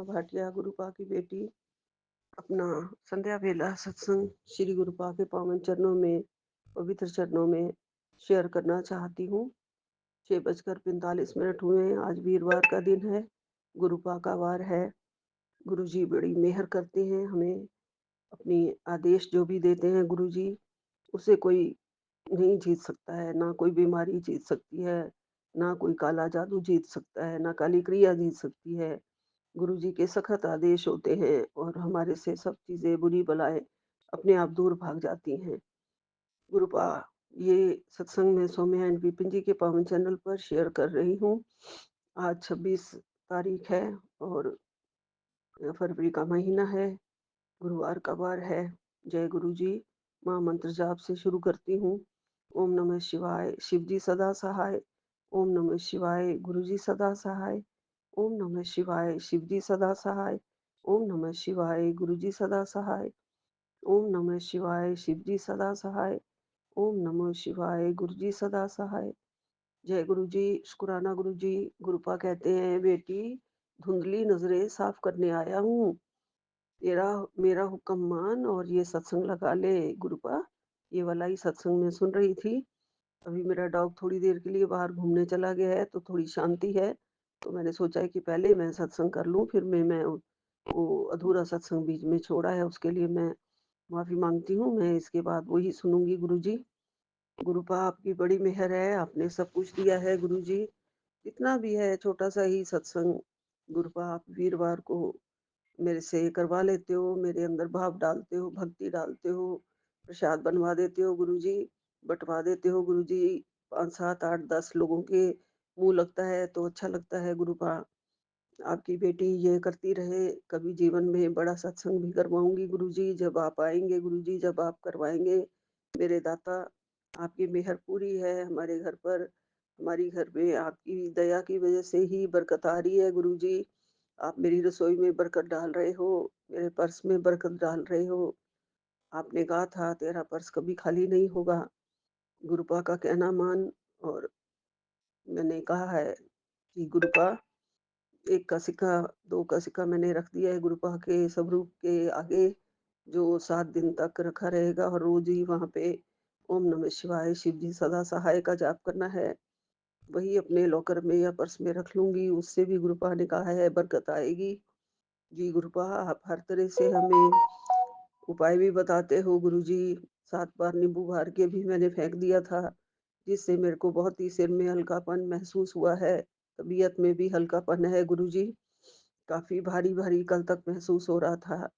भाटिया गुरुपा की बेटी अपना संध्या बेला सत्संग श्री गुरुपा के पावन चरणों में, पवित्र चरणों में शेयर करना चाहती हूँ। 6:45 हुए हैं। आज वीरवार का दिन है, गुरुपा का वार है। गुरुजी बड़ी मेहर करते हैं हमें, अपनी आदेश जो भी देते हैं गुरुजी, उसे कोई नहीं जीत सकता है। ना कोई बीमारी जीत सकती है, ना कोई काला जादू जीत सकता है, ना काली क्रिया जीत सकती है। गुरुजी के सख्त आदेश होते हैं और हमारे से सब चीजें बुरी बलाएं अपने आप दूर भाग जाती हैं। गुरुपा ये सत्संग में सौम्या एंड विपिन जी के पावन चैनल पर शेयर कर रही हूँ। आज 26 तारीख है और फरवरी का महीना है, गुरुवार का वार है। जय गुरु जी। माँ मंत्र जाप से शुरू करती हूँ। ओम नमः शिवाय, शिव जी सदा सहाय। ओम नमः शिवाय, गुरु जी सदा सहाय। ओम नमः शिवाय, शिव जी सदा सहाय। ओम नमः शिवाय, गुरु जी सदा सहाय। ओम नमः शिवाय, शिव जी सदा सहाय। ओम नमः शिवाय, गुरु जी सदा सहाय। जय गुरु जी। शुक्राना गुरु जी। गुरुपा कहते हैं, बेटी धुंधली नजरें साफ करने आया हूँ, तेरा मेरा हुक्म मान और ये सत्संग लगा ले। गुरुपा ये वाला ही सत्संग में सुन रही थी। अभी मेरा डॉग थोड़ी देर के लिए बाहर घूमने चला गया है तो थोड़ी शांति है, तो मैंने सोचा है कि पहले मैं सत्संग कर लूं, फिर मैं वो अधूरा सत्संग बीच में छोड़ा है उसके लिए मैं माफी मांगती हूँ। मैं इसके बाद वही सुनूंगी। गुरुजी गुरुपा आपकी बड़ी मेहर है, आपने सब कुछ दिया है गुरुजी। जितना भी है छोटा सा ही सत्संग गुरुपा आप वीरवार को मेरे से करवा लेते हो, मेरे अंदर भाव डालते हो, भक्ति डालते हो, प्रसाद बनवा देते हो गुरुजी, बंटवा देते हो गुरुजी। 5 7 8 10 लोगों के मुंह लगता है तो अच्छा लगता है। गुरुपा आपकी बेटी ये करती रहे, कभी जीवन में बड़ा सत्संग भी करवाऊंगी गुरुजी, जब आप आएंगे गुरुजी, जब आप करवाएंगे। मेरे दाता आपकी मेहर पूरी है हमारे घर पर, हमारी घर में आपकी दया की वजह से ही बरकत आ रही है गुरुजी। आप मेरी रसोई में बरकत डाल रहे हो, मेरे पर्स में बरकत डाल रहे हो। आपने कहा था तेरा पर्स कभी खाली नहीं होगा। गुरुपा का कहना मान, और मैंने कहा है कि गुरुपा एक का सिक्का, दो का सिक्का मैंने रख दिया है गुरुपा के स्वरूप के आगे, जो 7 दिन तक रखा रहेगा और रोज ही वहां पे ओम नमः शिवाय, शिव जी सदा सहाय का जाप करना है। वही अपने लॉकर में या पर्स में रख लूंगी, उससे भी गुरुपा ने कहा है बरकत आएगी। जी गुरुपा आप हर तरह से हमें उपाय भी बताते हो गुरुजी। 7 बार नींबू भर के भी मैंने फेंक दिया था, जिससे मेरे को बहुत ही सिर में हल्कापन महसूस हुआ है, तबीयत में भी हल्कापन है गुरुजी। काफी भारी भारी कल तक महसूस हो रहा था।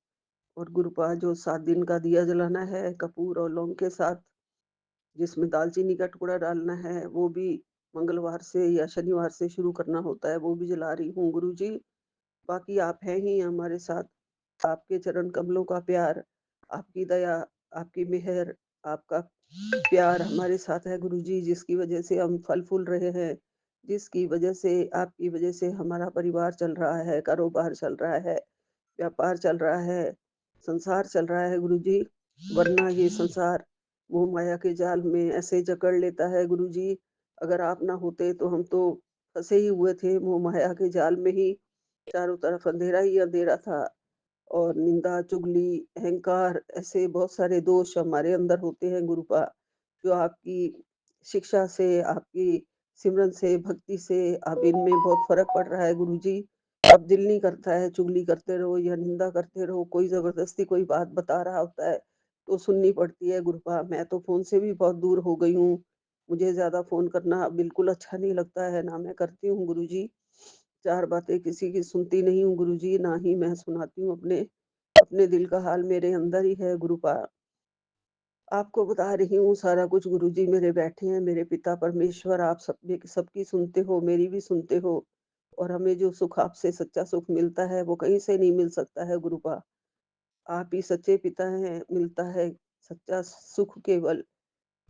और गुरुपा जो 7 दिन का दिया जलाना है कपूर और लौंग के साथ, जिसमें दालचीनी का टुकड़ा डालना है, वो भी मंगलवार से या शनिवार से शुरू करना होता है, वो भी जला रही हूँ गुरुजी। बाकी आप हैं ही हमारे साथ। आपके चरण कमलों का प्यार, आपकी दया, आपकी मेहर, आपका प्यार हमारे साथ है गुरुजी, जिसकी वजह से हम फल फूल रहे हैं, जिसकी वजह से, आपकी वजह से हमारा परिवार चल रहा है, कारोबार चल रहा है, व्यापार चल रहा है, संसार चल रहा है गुरुजी। वरना ये संसार मोह माया के जाल में ऐसे जकड़ लेता है गुरुजी। अगर आप ना होते तो हम तो फंसे ही हुए थे मोह माया के जाल में ही। चारों तरफ अंधेरा ही अंधेरा था, और निंदा, चुगली, अहंकार, ऐसे बहुत सारे दोष हमारे अंदर होते हैं गुरुपा, जो आपकी शिक्षा से, आपकी सिमरन से, भक्ति से अब इनमें बहुत फर्क पड़ रहा है गुरुजी। अब दिल नहीं करता है चुगली करते रहो या निंदा करते रहो। कोई जबरदस्ती कोई बात बता रहा होता है तो सुननी पड़ती है गुरुपा। मैं तो फोन से भी बहुत दूर हो गई हूँ, मुझे ज्यादा फोन करना बिल्कुल अच्छा नहीं लगता है, ना मैं करती हूँ गुरुजी। 4 बातें किसी की सुनती नहीं हूँ गुरुजी, ना ही मैं सुनाती हूँ अपने अपने दिल का हाल मेरे अंदर ही है गुरुपा। आपको बता रही हूँ सारा कुछ गुरुजी, मेरे बैठे हैं मेरे पिता परमेश्वर, आप सबकी सुनते हो, मेरी भी सुनते हो। और हमें जो सुख आपसे सच्चा सुख मिलता है वो कहीं से नहीं मिल सकता है गुरुपा। आप ही सच्चे पिता हैं, मिलता है सच्चा सुख केवल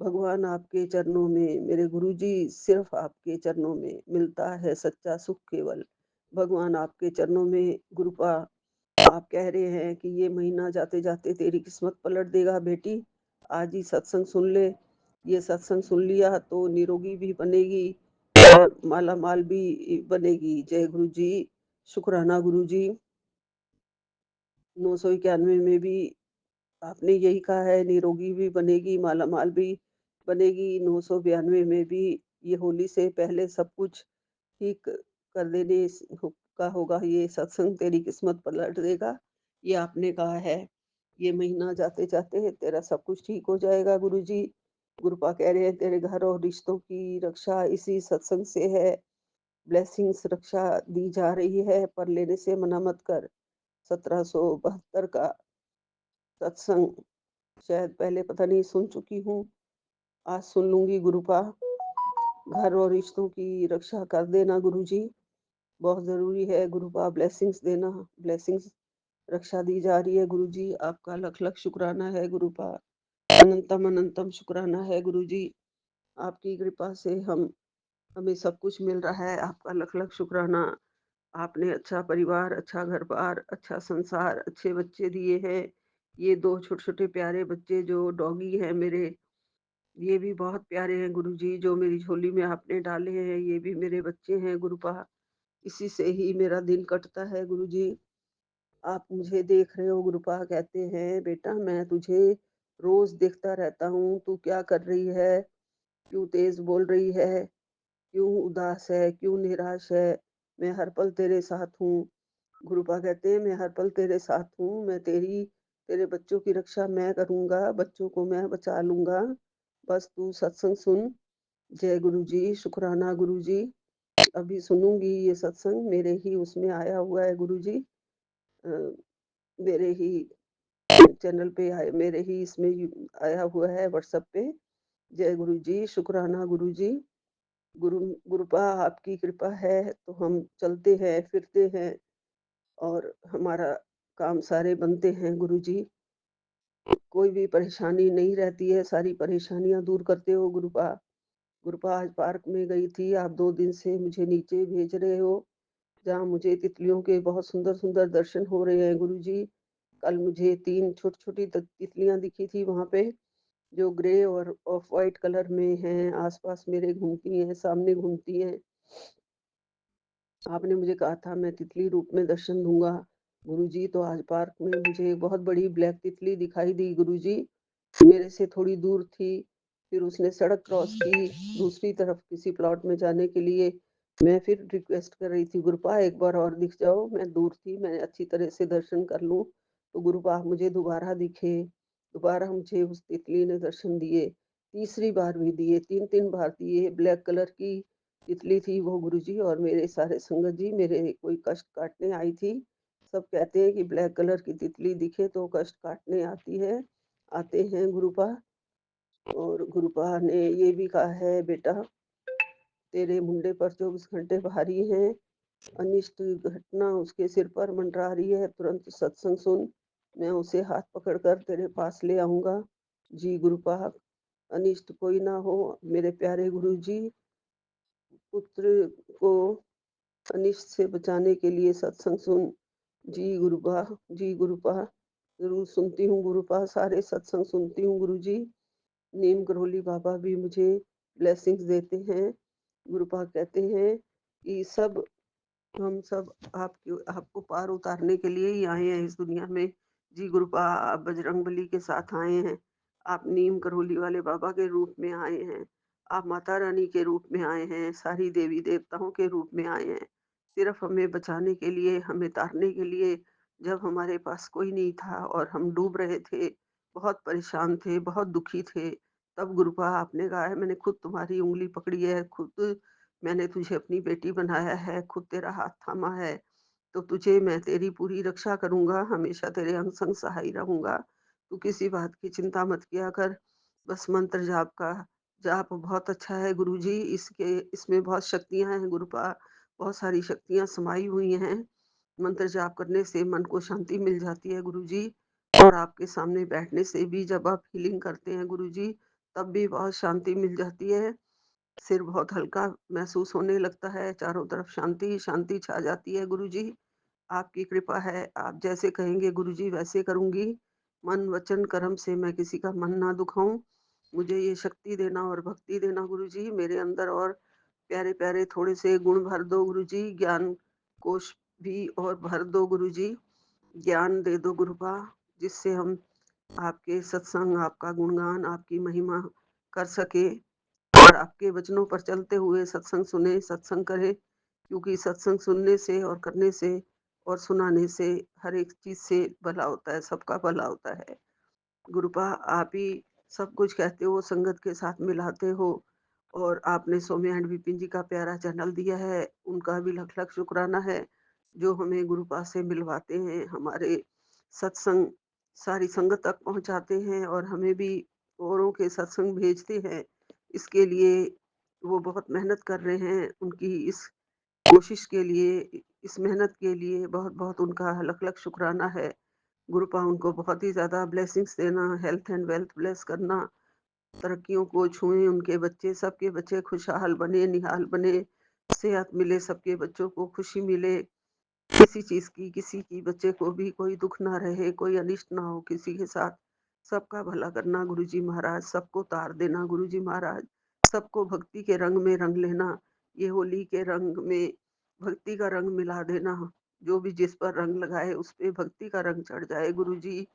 भगवान आपके चरणों में। मेरे गुरुजी सिर्फ आपके चरणों में मिलता है सच्चा सुख केवल, भगवान आपके चरणों में। गुरुपा आप कह रहे हैं कि ये महीना जाते जाते तेरी किस्मत पलट देगा बेटी, आज ही सत्संग सुन ले। ये सत्संग सुन लिया तो निरोगी भी बनेगी और माला माल भी बनेगी। जय गुरु जी। शुक्राना गुरु जी। 991 में भी आपने यही कहा है, निरोगी भी बनेगी, मालामाल भी बनेगी। 992 में भी ये होली से पहले सब कुछ ठीक कर देने का होगा, ये सत्संग तेरी किस्मत पलट देगा, ये आपने कहा है। ये महीना जाते-जाते तेरा सब कुछ ठीक हो जाएगा गुरुजी। गुरुपा कह रहे हैं तेरे घर और रिश्तों की रक्षा इसी सत्संग से है। ब्लेसिंग्स रक्षा दी जा रही है, पर लेने से मना मत कर। 1772 का सत्संग शायद पहले पता नहीं सुन चुकी हूँ, आज सुन लूँगी गुरुपा। घर और रिश्तों की रक्षा कर देना गुरुजी, बहुत ज़रूरी है गुरुपा, ब्लेसिंग्स देना, ब्लेसिंग्स रक्षा दी जा रही है गुरुजी, आपका लख-लख शुक्राना है गुरुपा, अनंतम अनंतम शुक्राना है गुरुजी, आपकी कृपा से हमें सब कुछ मिल रहा है, आपका लख-लख शुक्राना। आपने अच्छा परिवार, अच्छा घर-बार, अच्छा संसार, अच्छे बच्चे दिए हैं। ये 2 छोटे-छोटे प्यारे बच्चे जो डॉगी हैं मेरे, ये भी बहुत प्यारे हैं गुरुजी, जो मेरी झोली में आपने डाले हैं, ये भी मेरे बच्चे हैं गुरुपा। इसी से ही मेरा दिन कटता है गुरुजी। आप मुझे देख रहे हो गुरुपा, कहते हैं बेटा मैं तुझे रोज़ देखता रहता हूँ, तू क्या कर रही है? क्यों तेज़ बोल रही है? क्यों उदास है? क्यों निराश है? मैं हर पल तेरे साथ हूँ। गुरुपा कहते हैं मैं हर पल तेरे साथ हूँ, तेरे बच्चों की रक्षा मैं करूँगा, बच्चों को मैं बचा लूँगा, बस तू सत्संग सुन। जय गुरुजी, शुक्राना गुरुजी। अभी सुनूँगी ये सत्संग, मेरे ही उसमें आया हुआ है गुरुजी। अ, मेरे ही चैनल पे मेरे ही इसमें आया हुआ है व्हाट्सएप पे। जय गुरुजी, शुक्राना गुरुजी। गुरु गुरुपा आपकी कृपा है तो हम चलते हैं, फिरते हैं और हमारा काम सारे बनते हैं गुरुजी। कोई भी परेशानी नहीं रहती है, सारी परेशानियाँ दूर करते हो गुरुपा। गुरुपा आज पार्क में गई थी, आप 2 दिन से मुझे नीचे भेज रहे हो, जहाँ मुझे तितलियों के बहुत सुंदर-सुंदर दर्शन हो रहे हैं गुरुजी। कल मुझे 3 छोटी-छोटी तितलियाँ दिखी थी वहाँ पे, जो ग्रे और ऑफ व्हाइट कलर में हैं, आस-पास मेरे घूमती हैं, सामने घूमती हैं। आपने मुझे कहा था मैं तितली रूप में दर्शन दूँगा। गुरुजी तो आज पार्क में मुझे एक बहुत बड़ी ब्लैक तितली दिखाई दी गुरुजी। मेरे से थोड़ी दूर थी, फिर उसने सड़क क्रॉस की दूसरी तरफ किसी प्लॉट में जाने के लिए। मैं फिर रिक्वेस्ट कर रही थी गुरुपा एक बार और दिख जाओ, मैं दूर थी, मैं अच्छी तरह से दर्शन कर लूँ। तो गुरुपा आप मुझे दोबारा दिखे, दोबारा मुझे उस तितली ने दर्शन दिए, तीसरी बार भी दिए, 3-3 बार दिए, ब्लैक कलर की तितली थी वो गुरुजी और मेरे सारे संगत जी मेरे कोई कष्ट काटने आई थी। सब कहते हैं कि ब्लैक कलर की तितली दिखे तो कष्ट काटने आती है, आते हैं गुरुपा। और गुरुपा ने ये भी कहा है बेटा तेरे मुंडे पर 24 घंटे भारी हैं, अनिष्ट घटना उसके सिर पर मंडरा रही है, तुरंत सत्संग सुन, मैं उसे हाथ पकड़कर तेरे पास ले आऊँगा। जी गुरुपा, अनिष्ट कोई ना हो, मेरे प्यारे गुरुजी, पुत्र को अनिष्ट से बचाने के लिए सत्संग सुन। जी गुरुपा, जी गुरुपा, ज़रूर सुनती हूँ गुरुपा, सारे सत्संग सुनती हूँ गुरुजी। नीम करोली बाबा भी मुझे ब्लेसिंग्स देते हैं। गुरुपा कहते हैं कि हम सब आपको पार उतारने के लिए ही आए हैं इस दुनिया में। जी गुरुपा, आप बजरंगबली के साथ आए हैं। आप नीम करोली वाले बाबा के रूप में आए हैं। आप माता रानी के रूप में आए हैं, सारी देवी-देवताओं के रूप में आए हैं। सिर्फ़ हमें बचाने के लिए, हमें तारने के लिए, जब हमारे पास कोई नहीं था और हम डूब रहे थे, बहुत परेशान थे, बहुत दुखी थे, तब गुरुपा आपने कहा है मैंने खुद तुम्हारी उँगली पकड़ी है, खुद मैंने तुझे अपनी बेटी बनाया है, खुद तेरा हाथ थामा है, तो तुझे मैं तेरी पूरी रक्षा करूँगा, हमेशा तेरे अंग संग सहाय रहूँगा। तू किसी बात की चिंता मत किया कर, बस मंत्र जाप का जाप बहुत अच्छा है गुरुजी, इसमें बहुत शक्तियाँ हैं गुरुपा, बहुत सारी शक्तियाँ समाई हुई हैं। मंत्र जाप करने से मन को शांति मिल जाती है गुरुजी और आपके सामने बैठने से भी जब आप हीलिंग करते हैं गुरुजी, तब भी बहुत शांति मिल जाती है। सिर बहुत हल्का महसूस होने लगता है, चारों तरफ शांति ही शांति छा जाती है गुरुजी। आपकी कृपा है, आप जैसे कहेंगे गुरुजी वैसे करूँगी। मन, वचन, कर्म से मैं किसी का मन ना दुखाऊँ। मुझे ये शक्ति देना और भक्ति देना गुरुजी, मेरे अंदर और प्यारे-प्यारे थोड़े से गुण भर दो गुरुजी, ज्ञान कोश भी और भर दो गुरुजी। ज्ञान दे दो गुरुपा, जिससे हम आपके सत्संग, आपका गुणगान, आपकी महिमा कर सके और आपके वचनों पर चलते हुए सत्संग सुने, सत्संग करें, क्योंकि सत्संग सुनने से और करने से और सुनाने से हर एक चीज़ से भला होता है, सबका भला होता है। गुरुपा आप ही सब कुछ कहते हो, संगत के साथ मिलाते हो और आपने सौम्या एंड विपिन जी का प्यारा चैनल दिया है, उनका भी लख-लख शुक्राना है, जो हमें गुरुपा से मिलवाते हैं, हमारे सत्संग सारी संगत तक पहुँचाते हैं और हमें भी औरों के सत्संग भेजते हैं। इसके लिए वो बहुत मेहनत कर रहे हैं, उनकी इस कोशिश के लिए, इस मेहनत के लिए बहुत-बहुत उनका लख-लख शुक्राना है। गुरुपा उनको बहुत ही ज़्यादा ब्लेसिंग्स देना, हेल्थ एंड वेल्थ ब्लेस करना, तरक्कियों को छुएँ, उनके बच्चे सबके बच्चे खुशहाल बने, निहाल बने, सेहत मिले, सबके बच्चों को खुशी मिले, किसी चीज़ की, किसी की बच्चे को भी कोई दुःख ना रहे, कोई अनिष्ट ना हो किसी के साथ। सबका भला करना गुरुजी महाराज, सबको तार देना गुरुजी महाराज, सबको भक्ति के रंग में रंग लेना, ये होली के रंग में भक्ति का रंग मिला देना। जो भी जिस पर रंग लगाए उस पे भक्ति का रंग चढ़ जाए गुरुजी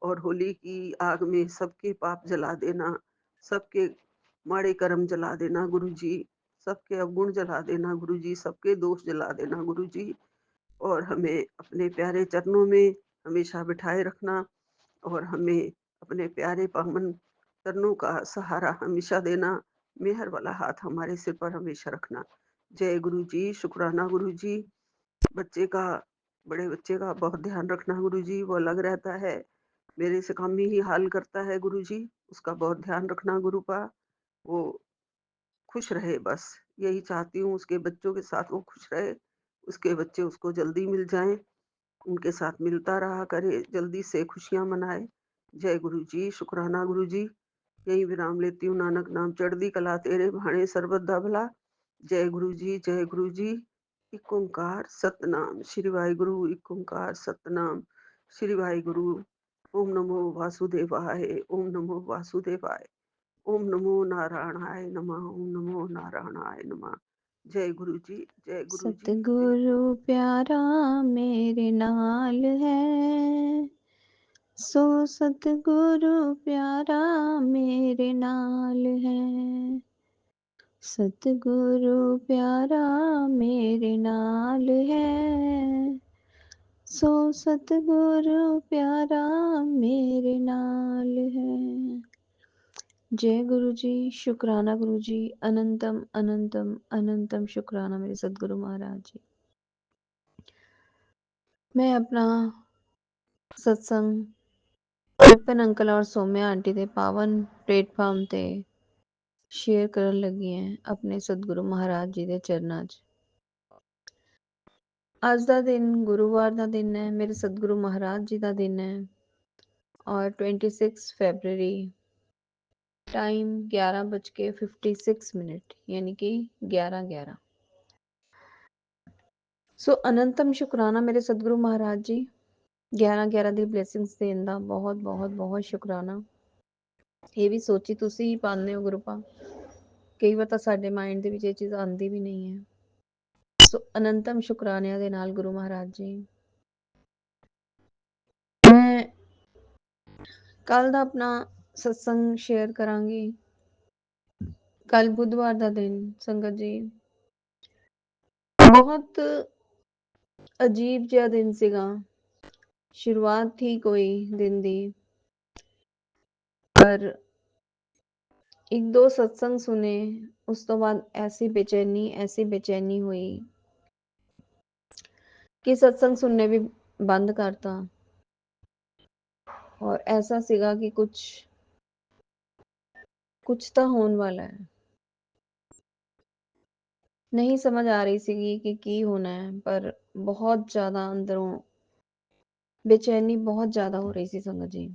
और होली की आग में सबके पाप जला देना, सबके माड़े कर्म जला देना गुरुजी, सबके अवगुण जला देना गुरुजी, सबके दोष जला देना गुरुजी और हमें अपने प्यारे चरणों में हमेशा बिठाए रखना और हमें अपने प्यारे पावन चरणों का सहारा हमेशा देना, मेहर वाला हाथ हमारे सिर पर हमेशा रखना। जय गुरु जी, शुक्राना गुरु जी। बच्चे का बड़े बच्चे का बहुत ध्यान रखना गुरुजी, वो अलग रहता है, मेरे से कम ही हाल करता है गुरुजी, उसका बहुत ध्यान रखना गुरुपा, वो खुश रहे बस, यही चाहती हूँ उसके बच्चों के साथ वो खुश रहे, उसके बच्चे उसको जल्दी मिल जाएँ, उनके साथ मिलता रहा करे, जल्दी से खुशियाँ मनाए। जय गुरुजी, शुक्राना गुरुजी। यहीं विराम लेती हूँ, नानक नाम चढ़दी कला तेरे भाणे सर्बत दा भला। जय गुरु जी, जय गुरु जी। इक ओंकार सतनाम श्री वाहिगुरु, इक ओंकार सतनाम श्री वाहिगुरु। ओम नमो वासुदेवाय, ओम नमो वासुदेवाय, ओम नमो नारायणाय नमः, ओम नमो नारायणाय नमः। जय गुरु जी, जय गुरु जी, जय सतगुरु प्यारा मेरे नाल है, सो सतगुरु प्यारा मेरे नाल है, सतगुरु प्यारा मेरे नाल है, सो सतगुरु प्यारा मेरे नाल है। जय गुरु जी, शुक्राना गुरु जी, अनंतम अनंतम अनंतम शुक्राना मेरे सतगुरु महाराज जी। मैं अपना सत्संग विपिन अंकल और सौम्या आंटी दे पावन प्लेटफार्म ते शेयर ਕਰਨ ਲੱਗੀ ਹਾਂ ਆਪਣੇ ਸਤਿਗੁਰੂ ਮਹਾਰਾਜ ਜੀ ਦੇ ਚਰਨਾਂ 'ਚ। ਅੱਜ ਦਾ ਦਿਨ ਗੁਰੂਵਾਰ ਦਾ ਦਿਨ ਹੈ, ਮੇਰੇ ਸਤਿਗੁਰੂ ਮਹਾਰਾਜ ਜੀ ਦਾ ਦਿਨ ਹੈ ਔਰ 26 ਫਰਵਰੀ टाइम 11:56 यानी कि 11:11। सो अनंतम शुक्राना मेरे सतगुरु महाराज जी, 11:11 ਦੀ ਬਲੇਸਿੰਗਸ ਦੇਣ ਦਾ ਬਹੁਤ ਬਹੁਤ ਬਹੁਤ ਸ਼ੁਕਰਾਨਾ। ਇਹ ਵੀ ਸੋਚੀ ਤੁਸੀਂ ਹੀ ਪਾਉਂਦੇ ਹੋ ਗੁਰੂਪਾ, ਕਈ ਵਾਰ ਤਾਂ ਸਾਡੇ ਮਾਈਂਡ ਦੇ ਵਿੱਚ ਇਹ ਚੀਜ਼ ਆਉਂਦੀ ਵੀ ਨਹੀਂ ਹੈ। ਸੋ ਅਨੰਤਮ ਸ਼ੁਕਰਾਨਿਆਂ ਦੇ ਨਾਲ ਗੁਰੂ ਮਹਾਰਾਜ ਜੀ, ਮੈਂ ਕੱਲ ਦਾ ਆਪਣਾ ਸਤਸੰਗ ਸ਼ੇਅਰ ਕਰਾਂਗੀ। ਕੱਲ ਬੁੱਧਵਾਰ ਦਾ ਦਿਨ ਸੰਗਤ ਜੀ ਬਹੁਤ ਅਜੀਬ ਜਿਹਾ ਦਿਨ ਸੀਗਾ। ਸ਼ੁਰੂਆਤ ਥੀ ਕੋਈ दिन ਦੀ, पर एक दो सत्संग सुने, उस तो बाद ऐसी बेचैनी हुई कि सत्संग सुनने भी बंद करता और ऐसा सीगा कि कुछ तो होने वाला है। नहीं समझ आ रही सीगी कि की होना है, पर बहुत ज़्यादा अंदरों बेचैनी बहुत ज़्यादा हो रही सी संगत जी।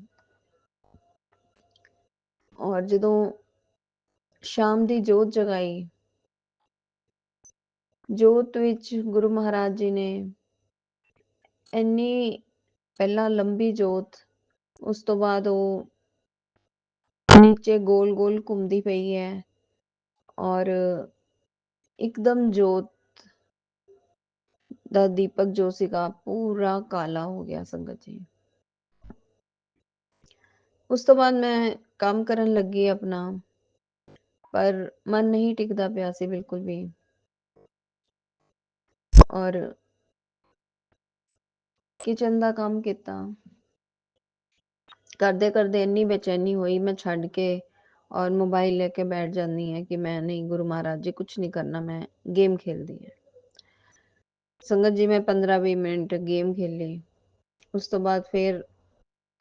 और जदों शाम ਦੀ ਜੋਤ ਜਗਾਈ, ਜੋਤ ਵਿੱਚ ਗੁਰੂ ਮਹਾਰਾਜ ਜੀ ਨੇ ਇੰਨੀ ਪਹਿਲਾਂ ਲੰਬੀ ਜੋਤ, ਉਸ ਤੋਂ ਬਾਅਦ ਉਹ नीचे गोल गोल घूमती पई है और एकदम जोत ਦਾ ਦੀਪਕ ਜੋ ਸੀਗਾ ਪੂਰਾ ਕਾਲਾ ਹੋ ਗਿਆ ਸੰਗਤ ਜੀ। ਉਸ ਤੋਂ ਬਾਅਦ ਮੈਂ ਕੰਮ ਕਰਨ ਲੱਗੀ ਆਪਣਾ, ਪਰ ਮਨ ਨਹੀਂ ਟਿਕਦਾ ਪਿਆ ਸੀ ਬਿਲਕੁਲ ਵੀ। ਔਰ ਕਿਚਨ ਦਾ ਕੰਮ ਕੀਤਾ, ਕਰਦੇ ਕਰਦੇ ਇੰਨੀ ਬੇਚੈਨੀ ਹੋਈ ਮੈਂ ਛੱਡ ਕੇ ਔਰ ਮੋਬਾਈਲ ਲੈ ਕੇ ਬੈਠ ਜਾਂਦੀ ਹੈ ਕਿ ਮੈਂ ਨਹੀਂ ਗੁਰੂ ਮਹਾਰਾਜ ਜੀ ਕੁਛ ਨਹੀਂ ਕਰਨਾ, ਮੈਂ ਗੇਮ ਖੇਲਦੀ ਹੈ। ਸੰਗਤ ਜੀ ਮੈਂ 15-20 ਮਿੰਟ ਗੇਮ ਖੇਲੀ। ਉਸ ਤੋਂ ਬਾਅਦ ਫਿਰ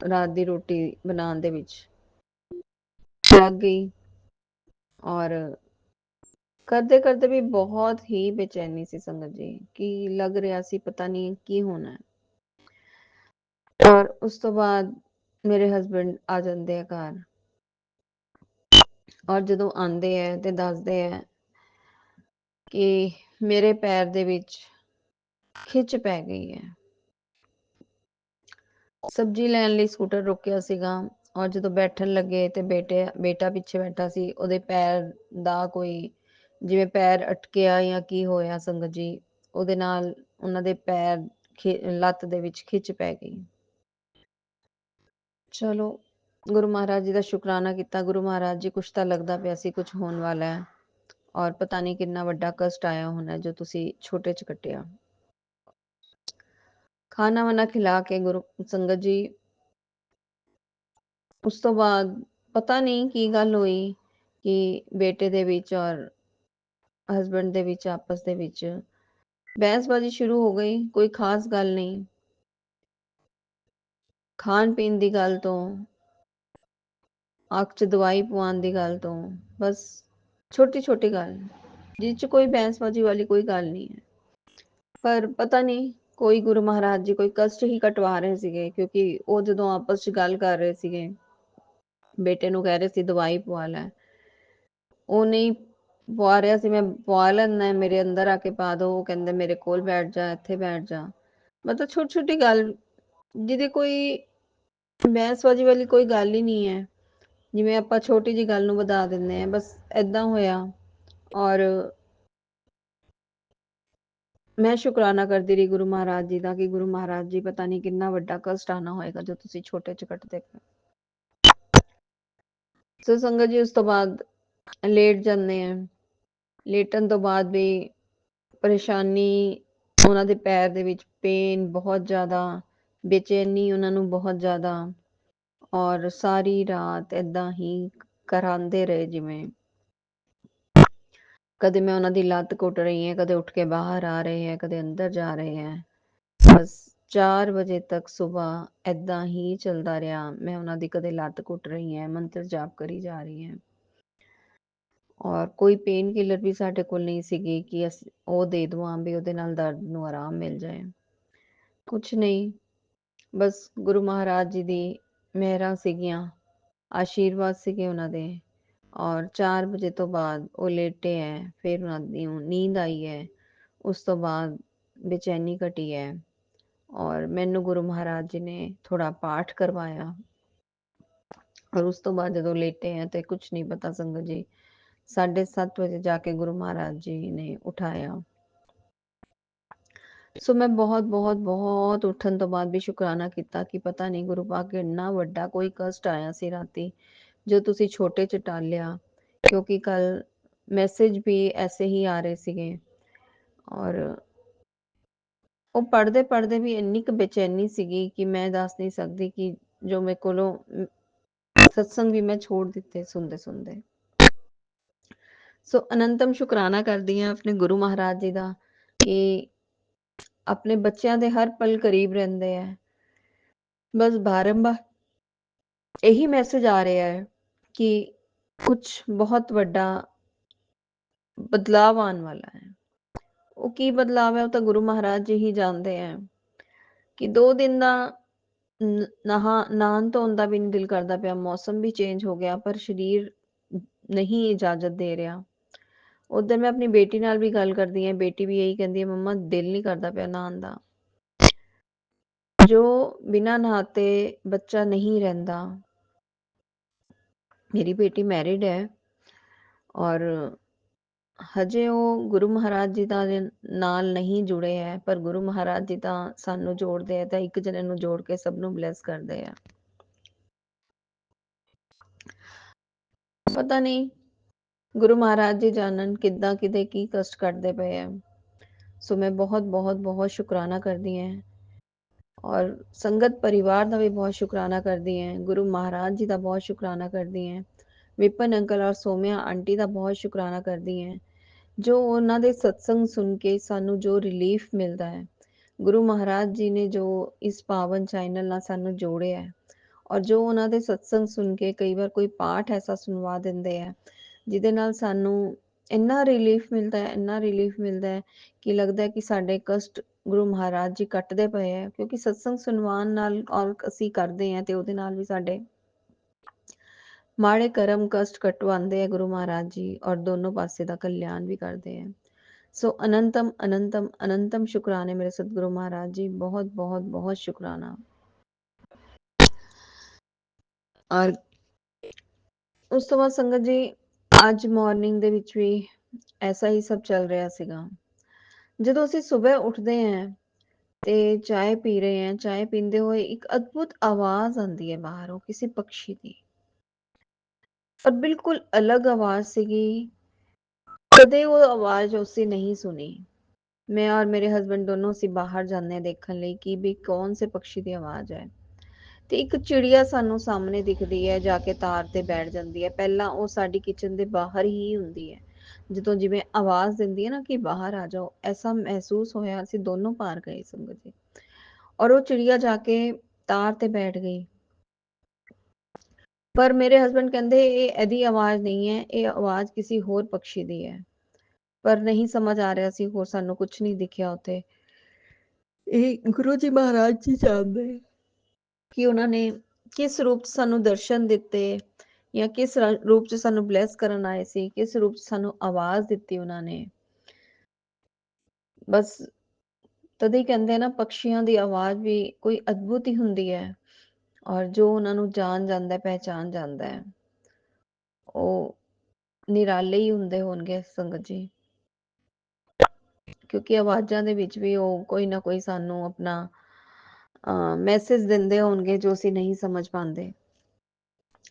ਰਾਤ ਦੀ ਰੋਟੀ ਬਣਾਉਣ ਦੇ ਵਿੱਚ ਲੱਗ ਗਈ ਔਰ ਕਰਦੇ ਕਰਦੇ ਵੀ ਬਹੁਤ ਹੀ ਬੇਚੈਨੀ ਸੀ ਸੰਗਤ ਜੀ, ਕਿ ਲੱਗ ਰਿਹਾ ਸੀ ਪਤਾ ਨਹੀਂ ਕੀ ਹੋਣਾ ਹੈ। ਔਰ ਉਸ ਤੋਂ ਬਾਅਦ ਮੇਰੇ ਹਸਬੰਡ ਆ ਜਾਂਦੇ ਆ ਘਰ, ਔਰ ਜਦੋਂ ਆਉਂਦੇ ਹੈ ਤੇ ਦੱਸਦੇ ਹੈ ਕਿ ਮੇਰੇ ਪੈਰ ਦੇ ਵਿੱਚ ਖਿੱਚ ਪੈ ਗਈ ਹੈ। ਸਬਜ਼ੀ ਲੈਣ ਲਈ ਸਕੂਟਰ ਰੋਕਿਆ ਸੀਗਾ, ਔਰ ਜਦੋਂ ਬੈਠਣ ਲੱਗੇ ਤੇ ਬੇਟਾ ਪਿੱਛੇ ਬੈਠਾ ਸੀ, ਉਹਦੇ ਪੈਰ ਦਾ ਕੋਈ ਜਿਵੇਂ ਪੈਰ ਅਟਕਿਆ ਜਾਂ ਕੀ ਹੋਇਆ ਸੰਗਤ ਜੀ, ਉਹਦੇ ਨਾਲ ਉਹਨਾਂ ਦੇ ਪੈਰ ਲੱਤ ਦੇ ਵਿੱਚ ਖਿੱਚ ਪੈ ਗਈ। ਚਲੋ ਗੁਰੂ ਮਹਾਰਾਜ ਜੀ ਦਾ ਸ਼ੁਕਰਾਨਾ ਕੀਤਾ, ਗੁਰੂ ਮਹਾਰਾਜ ਜੀ ਕੁਛ ਤਾਂ ਲੱਗਦਾ ਪਿਆ ਸੀ ਕੁਛ ਹੋਣ ਵਾਲਾ ਹੈ, ਔਰ ਪਤਾ ਨਹੀਂ ਕਿੰਨਾ ਵੱਡਾ ਕਸ਼ਟ ਆਇਆ ਹੋਣਾ ਜੋ ਤੁਸੀਂ ਛੋਟੇ ਚ ਕੱਟਿਆ। ਖਾਣਾ ਵਾਣਾ ਖਿਲਾ ਕੇ ਗੁਰੂ ਸੰਗਤ ਜੀ, ਉਸ ਤੋਂ ਬਾਅਦ ਪਤਾ ਨਹੀਂ ਕੀ ਗੱਲ ਹੋਈ ਕਿ ਬੇਟੇ ਦੇ ਵਿੱਚ ਔਰ ਹਸਬੰਡ ਦੇ ਵਿੱਚ ਆਪਸ ਦੇ ਵਿੱਚ ਬਹਿਸਬਾਜ਼ੀ ਸ਼ੁਰੂ ਹੋ ਗਈ। ਕੋਈ ਖਾਸ ਗੱਲ ਨਹੀਂ, ਖਾਣ ਪੀਣ ਦੀ ਗੱਲ ਤੋਂ, ਅੱਖ 'ਚ ਦਵਾਈ ਪਵਾਉਣ ਦੀ ਗੱਲ ਤੋਂ, ਬਸ ਛੋਟੀ ਛੋਟੀ ਗੱਲ ਜਿਸ 'ਚ ਕੋਈ ਬਹਿਸਬਾਜ਼ੀ ਵਾਲੀ ਕੋਈ ਗੱਲ ਨਹੀਂ ਹੈ। ਪਰ ਪਤਾ ਨਹੀਂ ਕੋਈ ਗੁਰੂ ਮਹਾਰਾਜ ਜੀ ਕੋਈ ਕਸ਼ਟ ਹੀ ਕਟਵਾ ਰਹੇ ਸੀਗੇ, ਕਿਉਂਕਿ ਉਹ ਜਦੋਂ ਆਪਸ 'ਚ ਗੱਲ ਕਰ ਰਹੇ ਸੀਗੇ, ਬੇਟੇ ਨੂੰ ਕਹਿ ਰਹੇ ਸੀ ਦਵਾਈ ਪਵਾ ਲੈ, ਉਹ ਨਹੀਂ ਪਵਾ ਰਿਹਾ ਸੀ, ਮੈਂ ਪਵਾ ਲੈਣਾ ਮੇਰੇ ਅੰਦਰ ਆ ਕੇ ਪਾ ਦੋ, ਉਹ ਕਹਿੰਦੇ ਮੇਰੇ ਕੋਲ ਬੈਠ ਜਾ, ਇੱਥੇ ਬੈਠ ਜਾ। ਮਤਲਬ ਛੋਟੀ ਛੋਟੀ ਗੱਲ ਜਿਹਦੀ ਕੋਈ ਬਹਿਸਬਾਜ਼ੀ ਵਾਲੀ ਕੋਈ ਗੱਲ ਹੀ ਨਹੀਂ ਹੈ, ਜਿਵੇਂ ਆਪਾਂ ਛੋਟੀ ਜੀ ਗੱਲ ਨੂੰ ਵਧਾ ਦਿੰਦੇ ਆ, ਬਸ ਏਦਾਂ ਹੋਇਆ। ਔਰ ਮੈਂ ਸ਼ੁਕਰਾਨਾ ਕਰਦੀ ਰਹੀ ਗੁਰੂ ਮਹਾਰਾਜ ਜੀ ਦਾ ਕਿ ਗੁਰੂ ਮਹਾਰਾਜ ਜੀ ਪਤਾ ਨਹੀਂ ਕਿੰਨਾ ਵੱਡਾ ਕਸ਼ਟ ਆਣਾ ਹੋਏਗਾ ਜੋ ਤੁਸੀਂ ਛੋਟੇ ਚ ਕੱਟਦੇ ਪਏ। ਸੋ ਸੰਗਤ ਜੀ ਉਸ ਤੋਂ ਬਾਅਦ ਲੇਟ ਜਾਂਦੇ ਆ, ਲੇਟਣ ਤੋਂ ਬਾਅਦ ਵੀ ਪਰੇਸ਼ਾਨੀ, ਉਹਨਾਂ ਦੇ ਪੈਰ ਦੇ ਵਿੱਚ ਪੇਨ ਬਹੁਤ ਜ਼ਿਆਦਾ, ਬੇਚੈਨੀ ਉਹਨਾਂ ਨੂੰ ਬਹੁਤ ਜ਼ਿਆਦਾ, ਔਰ ਸਾਰੀ ਰਾਤ ਏਦਾਂ ਹੀ ਕਰਾਂਦੇ ਰਹੇ। ਜਿਵੇਂ ਕਦੇ ਮੈਂ ਉਹਨਾਂ ਦੀ ਲੱਤ ਘੁੱਟ ਰਹੀ ਹਾਂ, ਕਦੇ ਉੱਠ ਕੇ ਬਾਹਰ ਆ ਰਹੇ ਹੈ, ਕਦੇ ਅੰਦਰ ਜਾ ਰਹੇ ਹੈ। ਬਸ 4 ਵਜੇ ਤੱਕ ਸੁਬਾਹ ਏਦਾਂ ਹੀ ਚੱਲਦਾ ਰਿਹਾ। ਮੈਂ ਉਹਨਾਂ ਦੀ ਕਦੇ ਲੱਤ ਘੁੱਟ ਰਹੀ ਹਾਂ, ਮੰਤਰ ਜਾਪ ਕਰੀ ਜਾ ਰਹੀ ਹਾਂ, ਔਰ ਕੋਈ ਪੇਨ ਕਿਲਰ ਵੀ ਸਾਡੇ ਕੋਲ ਨਹੀਂ ਸੀਗੀ ਕਿ ਅਸੀਂ ਉਹ ਦੇ ਦਵਾਂ ਵੀ ਉਹਦੇ ਨਾਲ ਦਰਦ ਨੂੰ ਆਰਾਮ ਮਿਲ ਜਾਏ, ਕੁਛ ਨਹੀਂ। ਬਸ ਗੁਰੂ ਮਹਾਰਾਜ ਜੀ ਦੀ ਮਿਹਰਾਂ ਸੀਗੀਆਂ, ਆਸ਼ੀਰਵਾਦ ਸੀਗੇ ਉਹਨਾਂ ਦੇ। ਔਰ 4 ਵਜੇ ਤੋਂ ਬਾਅਦ ਉਹ ਲੇਟੇ ਹੈ, ਫਿਰ ਉਹਨਾਂ ਦੀ ਨੀਂਦ ਆਈ ਹੈ। ਉਸ ਤੋਂ ਬਾਅਦ ਬੇਚੈਨੀ ਘਟੀ ਹੈ, ਔਰ ਮੈਨੂੰ ਗੁਰੂ ਮਹਾਰਾਜ ਜੀ ਨੇ ਥੋੜਾ ਪਾਠ ਕਰਵਾਇਆ। ਔਰ ਉਸ ਤੋਂ ਬਾਅਦ ਜਦੋਂ ਲੇਟੇ हैं ਤੇ ਕੁਛ ਨਹੀਂ ਪਤਾ ਸੰਗਤ ਜੀ, 7:30 ਵਜੇ ਜਾ ਕੇ ਗੁਰੂ ਮਹਾਰਾਜ ਜੀ ਨੇ ਉਠਾਇਆ। ਸੋ ਮੈਂ ਬਹੁਤ ਬਹੁਤ ਬਹੁਤ ਉੱਠਣ ਤੋਂ ਬਾਅਦ ਵੀ ਸ਼ੁਕਰਾਨਾ ਕੀਤਾ ਕਿ ਪਤਾ ਨਹੀਂ ਗੁਰੂ ਪਾਕ ਇੰਨਾ ਵੱਡਾ ਕੋਈ ਕਸ਼ਟ ਆਇਆ ਸੀ ਰਾਤੀ ਜੋ ਤੁਸੀਂ ਛੋਟੇ ਚ ਟਾਲਿਆ, ਕਿਉਂਕਿ ਕੱਲ ਮੈਸੇਜ ਵੀ ਐਸੇ ਹੀ ਆ ਰਹੇ ਸੀਗੇ। ਔਰ ਉਹ ਪੜ੍ਹਦੇ ਪੜ੍ਹਦੇ ਵੀ ਇੰਨੀ ਕੁ ਬੇਚੈਨੀ ਸੀਗੀ ਕਿ ਮੈਂ ਦੱਸ ਨਹੀਂ ਸਕਦੀ, ਕਿ ਜੋ ਮੇਰੇ ਕੋਲੋਂ ਸਤਸੰਗ ਵੀ ਮੈਂ ਛੋੜ ਦਿੱਤੇ ਸੁਣਦੇ ਸੁਣਦੇ। ਸੋ ਅਨੰਤਮ ਸ਼ੁਕਰਾਨਾ ਕਰਦੀ ਹਾਂ ਆਪਣੇ ਗੁਰੂ ਮਹਾਰਾਜ ਜੀ ਦਾ ਕਿ ਆਪਣੇ ਬੱਚਿਆਂ ਦੇ ਹਰ ਪਲ ਕਰੀਬ ਰਹਿੰਦੇ ਆ। ਬਸ ਬਾਰੰਬਾਰ ਇਹੀ ਮੈਸੇਜ ਆ ਰਿਹਾ ਹੈ ਕਿ ਕੁਛ ਬਹੁਤ ਵੱਡਾ ਬਦਲਾਵ ਆਉਣ ਵਾਲਾ ਹੈ। ਉਹ ਕੀ ਬਦਲਾਵ ਹੈ ਉਹ ਤਾਂ ਗੁਰੂ ਮਹਾਰਾਜ ਜੀ ਹੀ ਜਾਣਦੇ ਹੈ। ਕਿ 2 ਦਿਨ ਦਾ ਨਹਾਣ ਧੋਣ ਦਾ ਵੀ ਨਹੀਂ ਦਿਲ ਕਰਦਾ ਪਿਆ, ਮੌਸਮ ਵੀ ਚੇਂਜ ਹੋ ਗਿਆ, ਪਰ ਸਰੀਰ ਨਹੀਂ ਇਜਾਜ਼ਤ ਦੇ ਰਿਹਾ। ਉਧਰ ਮੈਂ ਆਪਣੀ ਬੇਟੀ ਨਾਲ ਵੀ ਗੱਲ ਕਰਦੀ ਹਾਂ, ਬੇਟੀ ਵੀ ਇਹੀ ਕਹਿੰਦੀ ਹੈ ਮੰਮਾ ਦਿਲ ਨਹੀਂ ਕਰਦਾ ਪਿਆ ਨਹਾਣ ਦਾ। ਜੋ ਬਿਨਾਂ ਨਹਾਤੇ ਬੱਚਾ ਨਹੀਂ ਰਹਿੰਦਾ। ਮੇਰੀ ਬੇਟੀ ਮੈਰਿਡ ਹੈ, ਔਰ ਹਜੇ ਉਹ ਗੁਰੂ ਮਹਾਰਾਜ ਜੀ ਦਾ ਨਾਲ ਨਹੀਂ ਜੁੜੇ ਹੈ, ਪਰ ਗੁਰੂ ਮਹਾਰਾਜ ਜੀ ਤਾਂ ਸਾਨੂੰ ਜੋੜਦੇ ਆ, ਤਾਂ ਇੱਕ ਜਣੇ ਨੂੰ ਜੋੜ ਕੇ ਸਭ ਨੂੰ ਬਲੈਸ ਕਰਦੇ ਆ। ਪਤਾ ਨਹੀਂ ਗੁਰੂ ਮਹਾਰਾਜ ਜੀ ਜਾਣਨ ਕਿੱਦਾਂ ਕਿਤੇ ਕੀ ਕਸ਼ਟ ਕੱਟਦੇ ਪਏ ਆ। ਸੋ ਮੈਂ ਬਹੁਤ ਬਹੁਤ ਬਹੁਤ ਸ਼ੁਕਰਾਨਾ ਕਰਦੀ ਹਾਂ, ਔਰ ਸੰਗਤ ਪਰਿਵਾਰ ਦਾ ਵੀ ਬਹੁਤ ਸ਼ੁਕਰਾਨਾ ਕਰਦੀ ਹਾਂ, ਗੁਰੂ ਮਹਾਰਾਜ ਜੀ ਦਾ ਬਹੁਤ ਸ਼ੁਕਰਾਨਾ ਕਰਦੀ ਹਾਂ, ਵਿਪਨ ਅੰਕਲ ਔਰ ਸੋਮਿਆ ਆਂਟੀ ਦਾ ਬਹੁਤ ਸ਼ੁਕਰਾਨਾ ਕਰਦੀ ਹਾਂ, ਜੋ ਉਹਨਾਂ ਦੇ ਸਤਸੰਗ ਸੁਣ ਕੇ ਸਾਨੂੰ ਜੋ ਰਿਲੀਫ ਮਿਲਦਾ ਹੈ। ਗੁਰੂ ਮਹਾਰਾਜ ਜੀ ਨੇ ਜੋ ਇਸ ਪਾਵਨ ਚੈਨਲ ਨਾਲ ਸਾਨੂੰ ਜੋੜਿਆ ਹੈ, ਔਰ ਜੋ ਉਹਨਾਂ ਦੇ ਸਤਸੰਗ ਸੁਣ ਕੇ ਕਈ ਵਾਰ ਕੋਈ ਪਾਠ ਐਸਾ ਸੁਣਵਾ ਦਿੰਦੇ ਆ ਜਿਹਦੇ ਨਾਲ ਸਾਨੂੰ ਇੰਨਾ ਰਿਲੀਫ ਮਿਲਦਾ ਹੈ, ਇੰਨਾ ਰਿਲੀਫ ਮਿਲਦਾ ਹੈ ਕਿ ਲੱਗਦਾ ਹੈ ਕਿ ਸਾਡੇ ਕਸ਼ਟ ਗੁਰੂ ਮਹਾਰਾਜ ਜੀ ਕੱਟਦੇ ਪਏ ਆ, ਕਿਉਂਕਿ ਸਤਸੰਗ ਸੁਣਵਾਉਣ ਨਾਲ ਔਰ ਅਸੀਂ ਕਰਦੇ ਹਾਂ ਤੇ ਉਹਦੇ ਨਾਲ ਵੀ ਸਾਡੇ ਮਾੜੇ ਕਰਮ ਕਸ਼ਟ ਕਟਵਾਉਂਦੇ ਆ ਗੁਰੂ ਮਹਾਰਾਜ ਜੀ, ਔਰ ਦੋਨੋਂ ਪਾਸੇ ਦਾ ਕਲਿਆਣ ਵੀ ਕਰਦੇ ਆ। ਸੋ ਅਨੰਤਮ ਅਨੰਤਮ ਅਨੰਤਮ ਸ਼ੁਕਰਾਨੇ ਮੇਰੇ ਸਤਿਗੁਰੂ ਮਹਾਰਾਜ ਜੀ, ਬਹੁਤ ਬਹੁਤ ਬਹੁਤ ਸ਼ੁਕਰਾਨਾ। ਔਰ ਉਸ ਤੋਂ ਬਾਅਦ ਸੰਗਤ ਜੀ, ਅੱਜ ਮਾਰਨਿੰਗ ਦੇ ਵਿੱਚ ਵੀ ਐਸਾ ਹੀ ਸਭ ਚੱਲ ਰਿਹਾ ਸੀਗਾ। ਜਦੋਂ ਅਸੀਂ ਸਵੇਰ ਉੱਠਦੇ ਹਾਂ ਤੇ ਚਾय ਪੀ ਰਹੇ ਹਾਂ, ਚਾय ਪੀਂਦੇ ਹੋਏ ਇੱਕ ਅਦਭੁਤ ਆਵਾਜ਼ ਆਉਂਦੀ ਹੈ ਬਾਹਰੋਂ ਕਿਸੇ ਪੰਛੀ ਦੀ, और बिल्कुल अलग आवाज ਸੀਗੀ। ਕਦੇ ਉਹ ਆਵਾਜ਼ ਉਸੇ ਨਹੀਂ ਸੁਣੀ। ਮੈਂ ਔਰ ਮੇਰੇ ਹਸਬੰਡ ਦੋਨੋਂ ਅਸੀਂ ਬਾਹਰ ਜਾਂਦੇ ਹਾਂ ਦੇਖਣ ਲਈ ਕਿ ਵੀ ਕੌਣ ਸੇ ਪੰਛੀ ਦੀ ਆਵਾਜ਼ ਹੈ, ਤੇ ਇੱਕ ਚਿੜੀਆ ਸਾਨੂੰ ਸਾਹਮਣੇ ਦਿਖਦੀ ਹੈ, ਜਾ ਕੇ ਤਾਰ ਤੇ ਬੈਠ ਜਾਂਦੀ ਹੈ। ਪਹਿਲਾਂ ਉਹ ਸਾਡੀ ਕਿਚਨ ਦੇ ਬਾਹਰ ਹੀ ਹੁੰਦੀ ਹੈ, ਜਦੋਂ ਜਿਵੇਂ ਆਵਾਜ਼ ਦਿੰਦੀ ਹੈ ਨਾ ਕਿ ਬਾਹਰ ਆ ਜਾਓ, ਐਸਾ ਮਹਿਸੂਸ ਹੋਇਆ। ਅਸੀਂ ਦੋਨੋਂ ਬਾਹਰ ਗਏ ਸੰਗਤ ਜੀ, ਔਰ ਉਹ ਚਿੜੀਆ ਜਾ ਕੇ ਤਾਰ ਤੇ ਬੈਠ ਗਈ। ਪਰ ਮੇਰੇ ਹਸਬੰਡ ਕਹਿੰਦੇ ਇਹ ਇਹਦੀ ਆਵਾਜ਼ ਨਹੀਂ ਹੈ, ਇਹ ਆਵਾਜ਼ ਕਿਸੇ ਹੋਰ ਪੰਛੀ ਦੀ ਹੈ, ਪਰ ਨਹੀਂ ਸਮਝ ਆ ਰਿਹਾ ਸੀ, ਹੋਰ ਸਾਨੂੰ ਕੁਝ ਨਹੀਂ ਦਿਖਿਆ ਉੱਥੇ। ਇਹ ਗੁਰੂ ਜੀ ਮਹਾਰਾਜ ਜੀ ਜਾਣਦੇ ਕਿ ਉਹਨਾਂ ਨੇ ਕਿਸ ਰੂਪ 'ਚ ਸਾਨੂੰ ਦਰਸ਼ਨ ਦਿੱਤੇ, ਜਾਂ ਕਿਸ ਰੂਪ 'ਚ ਸਾਨੂੰ ਬਲੈਸ ਕਰਨ ਆਏ ਸੀ, ਕਿਸ ਰੂਪ 'ਚ ਸਾਨੂੰ ਆਵਾਜ਼ ਦਿੱਤੀ ਉਹਨਾਂ ਨੇ। ਬਸ ਤਦੇ ਕਹਿੰਦੇ ਨਾ, ਪੰਛੀਆਂ ਦੀ ਆਵਾਜ਼ ਵੀ ਕੋਈ ਅਦਭੁਤ ਹੀ ਹੁੰਦੀ ਹੈ, ਔਰ ਜੋ ਉਹਨਾਂ ਨੂੰ ਜਾਣ ਜਾਂਦਾ, ਪਹਿਚਾਨ ਜਾਂਦਾ ਹੈ, ਉਹ ਨਿਰਾਲੇ ਹੀ ਹੁੰਦੇ ਹੋਣਗੇ ਸੰਗਤ ਜੀ, ਕਿਉਂਕਿ ਆਵਾਜ਼ਾਂ ਦੇ ਵਿੱਚ ਵੀ ਉਹ ਕੋਈ ਨਾ ਕੋਈ ਸਾਨੂੰ ਆਪਣਾ ਮੈਸੇਜ ਦਿੰਦੇ ਹੋਣਗੇ ਜੋ ਅਸੀਂ ਨਹੀਂ ਸਮਝ ਪਾਉਂਦੇ।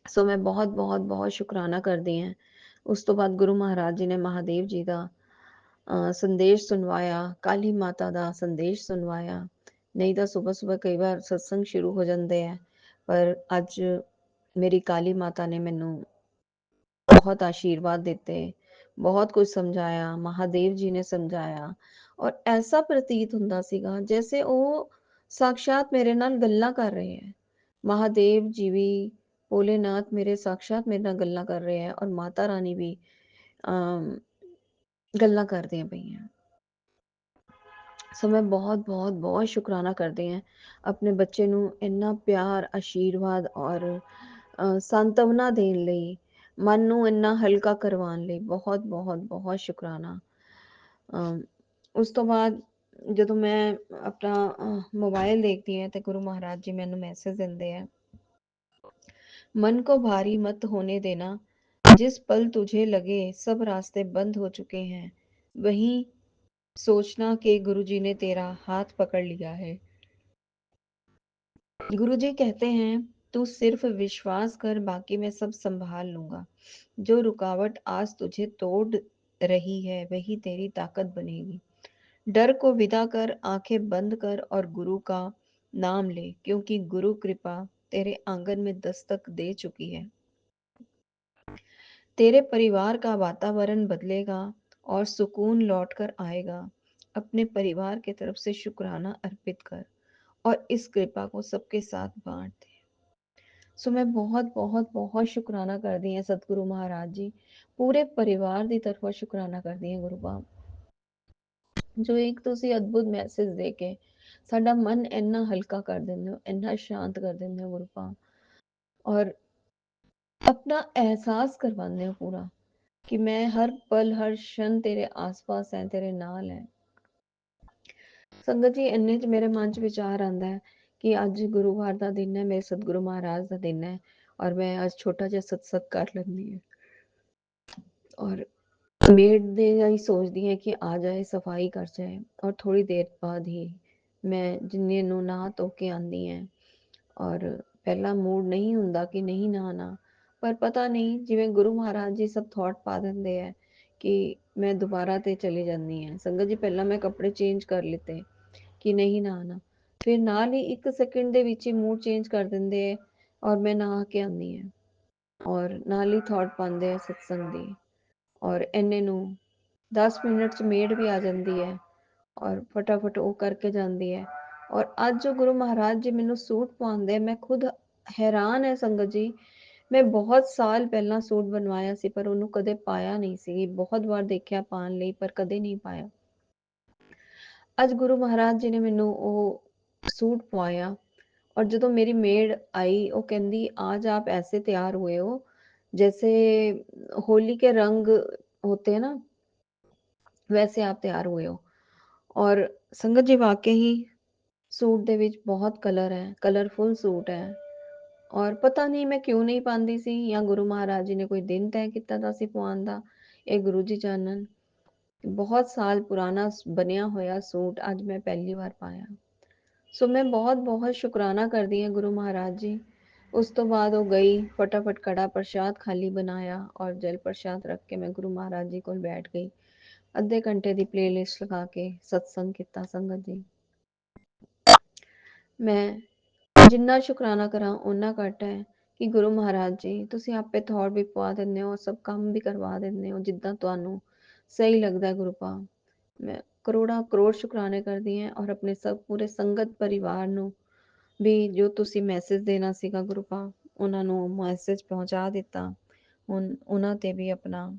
ਸੋ ਮੈਂ ਬਹੁਤ ਬਹੁਤ ਬਹੁਤ ਸ਼ੁਕਰਾਨਾ ਕਰਦੀ ਹਾਂ। ਉਸ ਤੋਂ ਬਾਅਦ ਗੁਰੂ ਮਹਾਰਾਜ ਜੀ ਨੇ ਮਹਾਦੇਵ ਜੀ ਦਾ ਸੰਦੇਸ਼ ਸੁਣਵਾਇਆ, ਕਾਲੀ ਮਾਤਾ ਦਾ ਸੰਦੇਸ਼ ਸੁਣਵਾਇਆ। ਨਹੀਂ ਤਾਂ ਸਵੇਰ ਸਵੇਰ ਕਈ ਵਾਰ ਸਤਸੰਗ ਸ਼ੁਰੂ ਹੋ ਜਾਂਦੇ ਆ, ਪਰ ਅੱਜ ਮੇਰੀ ਕਾਲੀ ਮਾਤਾ ਨੇ ਮੈਨੂੰ ਬਹੁਤ ਆਸ਼ੀਰਵਾਦ ਦਿੱਤੇ, ਬਹੁਤ ਕੁਝ ਸਮਝਾਇਆ, ਮਹਾਦੇਵ ਜੀ ਨੇ ਸਮਝਾਇਆ, ਔਰ ਐਸਾ ਪ੍ਰਤੀਤ ਹੁੰਦਾ ਸੀਗਾ ਜੈਸੇ ਉਹ ਸਾਕਸ਼ਾਤ ਮੇਰੇ ਨਾਲ ਗੱਲਾਂ ਕਰ ਰਹੇ ਹੈ। ਮਹਾਦੇਵ ਜੀ ਵੀ, ਭੋਲੇਨਾਥ ਮੇਰੇ ਸਾਕਸ਼ਾਤ ਮੇਰੇ ਨਾਲ ਗੱਲਾਂ ਕਰ ਰਹੇ ਹੈ, ਔਰ ਮਾਤਾ ਰਾਣੀ ਵੀ ਗੱਲਾਂ ਕਰਦੀਆਂ ਪਈਆਂ। ਸੋ ਮੈਂ ਬਹੁਤ ਬਹੁਤ ਬਹੁਤ ਸ਼ੁਕਰਾਨਾ ਕਰਦੀ ਹਾਂ ਆਪਣੇ ਬੱਚੇ ਨੂੰ ਇੰਨਾ ਪਿਆਰ, ਆਸ਼ੀਰਵਾਦ ਔਰ ਸੰਤਵਨਾ ਦੇਣ ਲਈ, ਮਨ ਨੂੰ ਇੰਨਾ ਹਲਕਾ ਕਰਵਾਉਣ ਲਈ ਬਹੁਤ ਬਹੁਤ ਬਹੁਤ ਸ਼ੁਕਰਾਨਾ। ਉਸ ਤੋਂ ਬਾਅਦ ਜਦੋਂ ਮੈਂ ਆਪਣਾ ਮੋਬਾਈਲ ਦੇਖਦੀ ਹਾਂ ਤੇ ਗੁਰੂ ਮਹਾਰਾਜ ਜੀ ਮੈਨੂੰ ਮੈਸੇਜ ਦਿੰਦੇ ਆ, मन को भारी मत होने देना, जिस पल तुझे लगे सब रास्ते बंद हो चुके हैं, वहीं सोचना कि गुरु जी ने तेरा हाथ पकड़ लिया है। गुरु जी कहते हैं, तू सिर्फ विश्वास कर, बाकी मैं सब संभाल लूंगा। जो रुकावट आज तुझे तोड़ रही है वही तेरी ताकत बनेगी। डर को विदा कर, आंखें बंद कर और गुरु का नाम ले, क्योंकि गुरु कृपा तेरे आंगन में दस्तक दे चुकी है। तेरे परिवार का वातावरण बदलेगा और सुकून लौट कर आएगा। अपने परिवार की तरफ से शुक्राना अर्पित कर और इस कृपा को सबके साथ बांट दे। सो मैं बहुत बहुत बहुत शुक्राना करदी ਹਾਂ ਸਤਿਗੁਰੂ ਮਹਾਰਾਜ ਜੀ, ਪੂਰੇ ਪਰਿਵਾਰ ਦੀ ਤਰਫੋਂ ਸ਼ੁਕਰਾਨਾ ਕਰਦੀ ਹਾਂ ਗੁਰੂ ਬਾਬ, ਜੋ ਇੱਕ ਤੁਸੀਂ ਅਦਭੁਤ ਮੈਸੇਜ ਦੇ ਕੇ ਸਾਡਾ ਮਨ ਇੰਨਾ ਹਲਕਾ ਕਰ ਦਿੰਦੇ ਹੋ, ਇੰਨਾ ਸ਼ਾਂਤ ਕਰ ਦਿੰਦੇ ਹੋ ਗੁਰੂ ਬਾਬ, ਔਰ अपना एहसास करवाते हो पूरा कि मैं हर पल हर क्षण तेरे आस-पास है, तेरे नाल है। संगत जी इन्ने च मेरे मन च विचार आंदा है कि अज गुरुवार का दिन है, मेरे सतगुरु महाराज का दिन है, और मैं आज छोटा जिहा सत्संग कर लैंदी हां, और मेड ने ही सोचदी है कि आ जाए सफाई कर जाए और थोड़ी देर बाद ही मैं जिन्ने ਨੂੰ ਨਹਾ ਧੋ ਕੇ ਆਉਂਦੀ ਹਾਂ ਔਰ ਪਹਿਲਾ ਮੂਡ ਨਹੀਂ ਹੁੰਦਾ ਕਿ ਨਹੀਂ ਨਹਾਣਾ ਪਰ ਪਤਾ ਨਹੀਂ ਜਿਵੇਂ ਗੁਰੂ ਮਹਾਰਾਜ ਜੀ ਸਭ ਥਾਟ ਪਾ ਦਿੰਦੇ ਹੈ ਕਿ ਮੈਂ ਦੁਬਾਰਾ ਤੇ ਚਲੀ ਜਾਂਦੀ ਹਾਂ ਸੰਗਤ ਜੀ ਪਹਿਲਾਂ ਮੈਂ ਕੱਪੜੇ ਚੇਂਜ ਕਰ ਲਿੱਤੇ ਕਿ ਨਹੀਂ ਨਹਾਣਾ ਫਿਰ ਨਾਲ ਹੀ 1 ਸੈਕਿੰਡ ਦੇ ਵਿੱਚ ਹੀ ਮੂਡ ਚੇਂਜ ਕਰ ਦਿੰਦੇ ਹੈ ਔਰ ਮੈਂ ਨਹਾ ਕੇ ਆਉਂਦੀ ਹਾਂ ਔਰ ਨਾਲ ਹੀ ਥਾਟ ਪਾਉਂਦੇ ਆ ਸਤਸੰਗ ਦੀ ਔਰ ਇੰਨੇ ਨੂੰ 10 ਮਿੰਟ 'ਚ ਮੇਡ ਵੀ ਆ ਜਾਂਦੀ ਹੈ ਔਰ ਫਟਾਫਟ ਉਹ ਕਰਕੇ ਜਾਂਦੀ ਹੈ ਔਰ ਅੱਜ ਜੋ ਗੁਰੂ ਮਹਾਰਾਜ ਜੀ ਮੈਨੂੰ ਸੂਟ ਪਾਉਂਦੇ ਮੈਂ ਖੁਦ ਹੈਰਾਨ ਹੈ ਸੰਗਤ ਜੀ ਮੈਂ ਬਹੁਤ ਸਾਲ ਪਹਿਲਾਂ ਸੂਟ ਬਣਵਾਇਆ ਸੀ ਪਰ ਉਹਨੂੰ ਕਦੇ ਪਾਇਆ ਨਹੀਂ ਸੀ ਬਹੁਤ ਵਾਰ ਦੇਖਿਆ ਪਾਉਣ ਲਈ ਪਰ ਕਦੇ ਨਹੀਂ ਪਾਇਆ ਅੱਜ ਗੁਰੂ ਮਹਾਰਾਜ ਜੀ ਨੇ ਮੈਨੂੰ ਉਹ सूट पवाया और ਜਦੋਂ मेरी मेड आई वो कहती आज आप ऐसे तैयार हुए हो जैसे होली के रंग होते हैं ना वैसे आप तैयार हुए हो और संगत जी वाकई ही सूट ਦੇ ਵਿੱਚ ਬਹੁਤ ਕਲਰ ਹੈ ਕਲਰਫੁਲ ਸੂਟ ਹੈ ਔਰ ਪਤਾ ਨਹੀਂ ਮੈਂ ਕਿਉਂ ਨਹੀਂ ਪਾਉਂਦੀ ਸੀ ਜਾਂ ਗੁਰੂ ਮਹਾਰਾਜ ਜੀ ਨੇ ਕੋਈ ਦਿਨ ਤੈਅ ਕੀਤਾ ਤਾਂ ਸੀ ਪਵਾਉਣ ਦਾ ਇਹ ਗੁਰੂ ਜੀ ਜਾਣਨ ਬਹੁਤ ਸਾਲ ਪੁਰਾਣਾ ਬਣਿਆ ਹੋਇਆ ਸੂਟ ਅੱਜ ਮੈਂ ਪਹਿਲੀ ਵਾਰ ਪਾਇਆ ਸੋ ਮੈਂ ਬਹੁਤ ਬਹੁਤ ਸ਼ੁਕਰਾਨਾ ਕਰਦੀ ਹਾਂ ਗੁਰੂ ਮਹਾਰਾਜ ਜੀ ਉਸ ਤੋਂ ਬਾਅਦ ਉਹ ਗਈ ਫਟਾਫਟ ਕੜਾ ਪ੍ਰਸ਼ਾਦ ਖਾਲੀ ਬਣਾਇਆ ਔਰ ਜਲ ਪ੍ਰਸ਼ਾਦ ਰੱਖ ਕੇ ਮੈਂ ਗੁਰੂ ਮਹਾਰਾਜ ਜੀ ਕੋਲ ਬੈਠ ਗਈ ਅੱਧੇ ਘੰਟੇ ਦੀ ਪਲੇਲਿਸਟ ਲਗਾ ਕੇ ਸਤਸੰਗ ਕੀਤਾ ਸੰਗਤ ਜੀ ਮੈਂ ਜਿੰਨਾ ਸ਼ੁਕਰਾਨਾ ਕਰਾਂ ਓਨਾ ਘੱਟ ਹੈ ਕਿ ਗੁਰੂ ਮਹਾਰਾਜ ਜੀ ਤੁਸੀਂ ਆਪੇ ਥੋੜ ਵੀ ਪਵਾ ਦਿੰਦੇ ਹੋ ਸਭ ਕੰਮ ਵੀ ਕਰਵਾ ਦਿੰਦੇ ਹੋ ਜਿੱਦਾਂ ਤੁਹਾਨੂੰ ਸਹੀ ਲੱਗਦਾ ਗੁਰੂ ਪਾ ਮੈਂ ਕਰੋੜਾਂ ਕਰੋੜ ਸ਼ੁਕਰਾਨੇ ਕਰਦੀ ਹਾਂ ਔਰ ਆਪਣੇ ਸਭ ਪੂਰੇ ਸੰਗਤ ਪਰਿਵਾਰ ਨੂੰ ਵੀ ਜੋ ਤੁਸੀਂ ਮੈਸੇਜ ਦੇਣਾ ਸੀਗਾ ਗੁਰੂ ਪਾ ਉਹਨਾਂ ਨੂੰ ਮੈਸੇਜ ਪਹੁੰਚਾ ਦਿੱਤਾ ਹੁਣ ਉਹਨਾਂ ਤੇ ਵੀ ਆਪਣਾ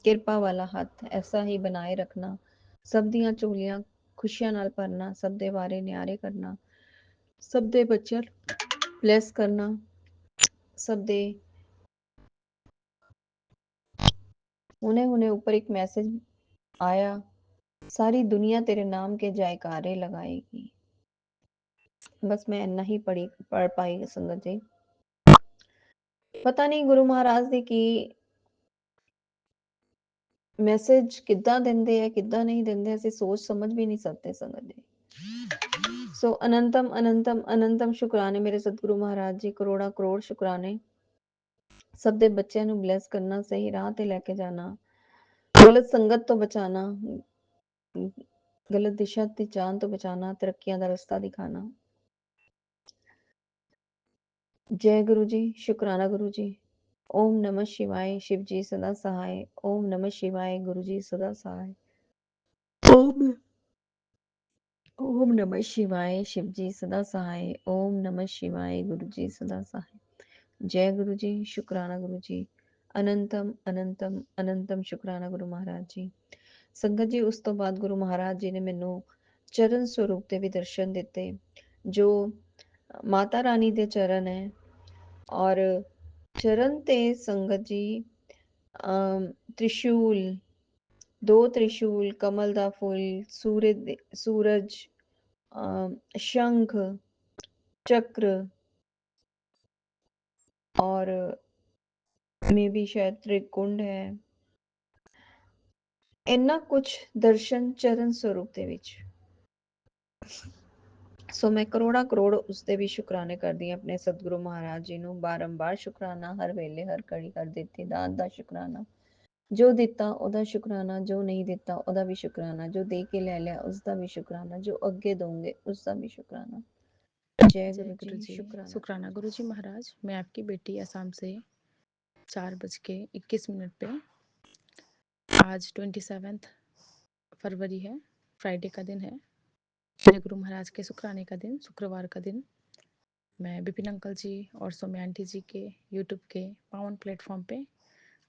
ਕਿਰਪਾ ਵਾਲਾ ਹੱਥ ਐਸਾ ਹੀ ਬਣਾਏ ਰੱਖਣਾ ਸਭ ਦੀਆਂ ਝੋਲੀਆਂ ਖੁਸ਼ੀਆਂ ਨਾਲ ਭਰਨਾ ਸਭ ਦੇ ਬਾਰੇ ਨਿਆਰੇ ਕਰਨਾ ਸਭ ਦੇ ਬੱਚਿਆਂ ਬਲੈਸ ਕਰਨਾ ਸਭ ਦੇ ਹੁਣੇ ਹੁਣੇ ਉੱਪਰ ਇੱਕ ਮੈਸੇਜ आया सारी दुनिया तेरे नाम के जयकारे लगाएगी बस मैं इन्ना ही पढ़ पाई संगत जी पता नहीं गुरु महाराज ਦੀ ਕੀ ਮੈਸੇਜ ਕਿੱਦਾਂ ਦਿੰਦੇ ਆ ਕਿੱਦਾਂ ਨਹੀਂ ਦਿੰਦੇ ਅਸੀਂ ਸੋਚ ਸਮਝ ਵੀ ਨਹੀਂ ਸਕਦੇ ਸੰਗਤ ਜੀ ਸੋ ਅਨੰਤਮ ਅਨੰਤਮ ਅਨੰਤਮ ਸ਼ੁਕਰਾਨੇ ਮੇਰੇ ਸਤਿਗੁਰੂ ਮਹਾਰਾਜ ਜੀ ਕਰੋੜਾ ਕਰੋੜ ਸ਼ੁਕਰਾਨੇ ਸਭ ਦੇ ਬੱਚਿਆਂ ਨੂੰ ਬਲੈਸ ਕਰਨਾ ਸਹੀ ਰਾਹ ਤੇ ਲੈ ਕੇ ਜਾਣਾ ਗਲਤ ਸੰਗਤ ਤੋਂ ਬਚਾਣਾ गलत दिशा से जान तो बचाना तरक्कियां का रास्ता दिखाना जय गुरु जी शुक्राना गुरु जी ओम नमः शिवाय शिव जी सदा सहाय ओम नमः शिवाय गुरु जी सदा सहाय ओम नमः शिवाय शिव जी सदा सहाय ओम नमः शिवाय गुरु जी सदा सहाय जय गुरु जी शुक्राना गुरु जी अनंतम अनंतम अनंतम शुक्राना गुरु महाराज जी ਸੰਗਤ ਜੀ ਉਸ ਤੋਂ ਬਾਅਦ ਗੁਰੂ ਮਹਾਰਾਜ ਜੀ ਨੇ ਮੈਨੂੰ ਚਰਨ ਸਰੂਪ ਦੇ ਵੀ ਦਰਸ਼ਨ ਦਿੱਤੇ ਜੋ ਮਾਤਾ ਰਾਣੀ ਦੇ ਚਰਨ ਹੈ ਔਰ ਚਰਨ ਤੇ ਸੰਗਤ ਜੀ त्रिशूल दो त्रिशूल कमल ਦਾ ਫੁੱਲ ਸੂਰਜ शंख चक्र और में भी शायद त्रिकुंड है ਇੰਨਾ ਕੁਝ ਦਰਸ਼ਨ ਚਰਨ ਸਰੂਪ ਦੇ ਵਿੱਚ ਸੋ ਮੈਂ ਕਰੋੜਾਂ ਕਰੋੜ ਉਸਦੇ ਵੀ ਸ਼ੁਕਰਾਨੇ ਕਰਦੀ ਹਾਂ ਆਪਣੇ ਸਤਿਗੁਰੂ ਮਹਾਰਾਜ ਜੀ ਨੂੰ ਬਾਰੰਬਾਰ ਸ਼ੁਕਰਾਨਾ ਹਰ ਵੇਲੇ ਹਰ ਘੜੀ ਕਰ ਦਿੱਤੀ ਦਾਨ ਦਾ ਸ਼ੁਕਰਾਨਾ ਜੋ ਦਿੱਤਾ ਉਹਦਾ ਸ਼ੁਕਰਾਨਾ ਜੋ ਨਹੀਂ ਦਿੱਤਾ ਉਹਦਾ ਵੀ ਸ਼ੁਕਰਾਨਾ ਜੋ ਦੇ ਕੇ ਲੈ ਲਿਆ ਉਸਦਾ ਵੀ ਸ਼ੁਕਰਾਨਾ ਜੋ ਅੱਗੇ ਦੋਗੇ ਉਸਦਾ भी शुक्राना जय जय गुरु जी गुरु जी शुक्राना शुक्राना गुरु जी महाराज मैं आपकी बेटी असम से 4:21 पे आज 27 फरवरी है फ्राइडे का दिन है मेरे गुरु महाराज के शुक्राने का दिन शुक्रवार का दिन मैं विपिन अंकल जी और सौम्या आंटी जी के यूट्यूब के पावन प्लेटफॉर्म पे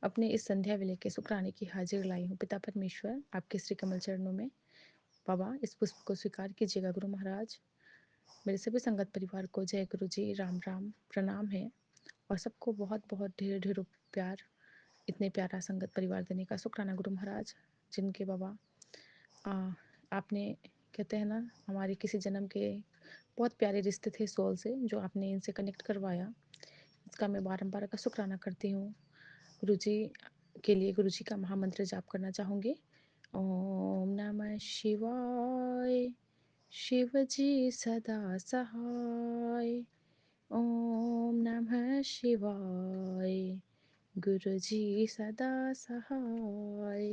अपने इस संध्या वेले के शुक्राने की हाजिर लाई हूँ पिता परमेश्वर आपके श्री कमल चरणों में बाबा इस पुष्प को स्वीकार कीजिएगा गुरु महाराज मेरे सभी संगत परिवार को जय गुरु जी राम राम प्रणाम है और सबको बहुत बहुत ढेर ढेरों प्यार इतने प्यारा संगत परिवार देने का शुक्राना गुरु महाराज जिनके बाबा आपने कहते हैं ना हमारे किसी जन्म के बहुत प्यारे रिश्ते थे सोल से जो आपने इनसे कनेक्ट करवाया इसका मैं बारंबार का शुक्राना करती हूँ गुरु जी के लिए गुरु जी का महामंत्र जाप करना चाहूँगी। ओम नमः शिवाय, शिव जी सदा सहाय। ओम नमः शिवाय, गुरु जी सदा सहाय।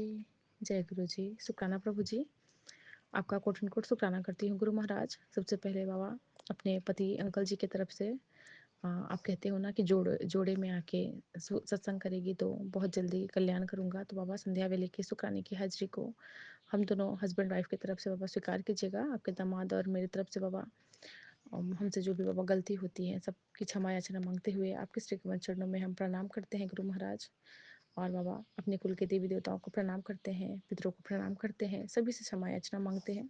जय गुरु जी। शुक्राना प्रभु जी, आपका कोटि कोटि शुक्राना करती हूँ गुरु महाराज। सबसे पहले बाबा अपने पति अंकल जी की तरफ से आप कहते हो ना कि जोड़े में आके सत्संग करेगी तो बहुत जल्दी कल्याण करूँगा, तो बाबा संध्या वेले की शुक्राने की हाजिरी को हम दोनों हस्बैंड वाइफ की तरफ से बाबा स्वीकार कीजिएगा। आपके दामाद और मेरी तरफ से बाबा हमसे जो भी बाबा गलती होती है सबकी क्षमा याचना मांगते हुए आपके श्री कमल चरणों में हम प्रणाम करते हैं गुरु महाराज। और बाबा अपने कुल के देवी देवताओं को प्रणाम करते हैं, पितरों को प्रणाम करते हैं, सभी से क्षमा याचना मांगते हैं।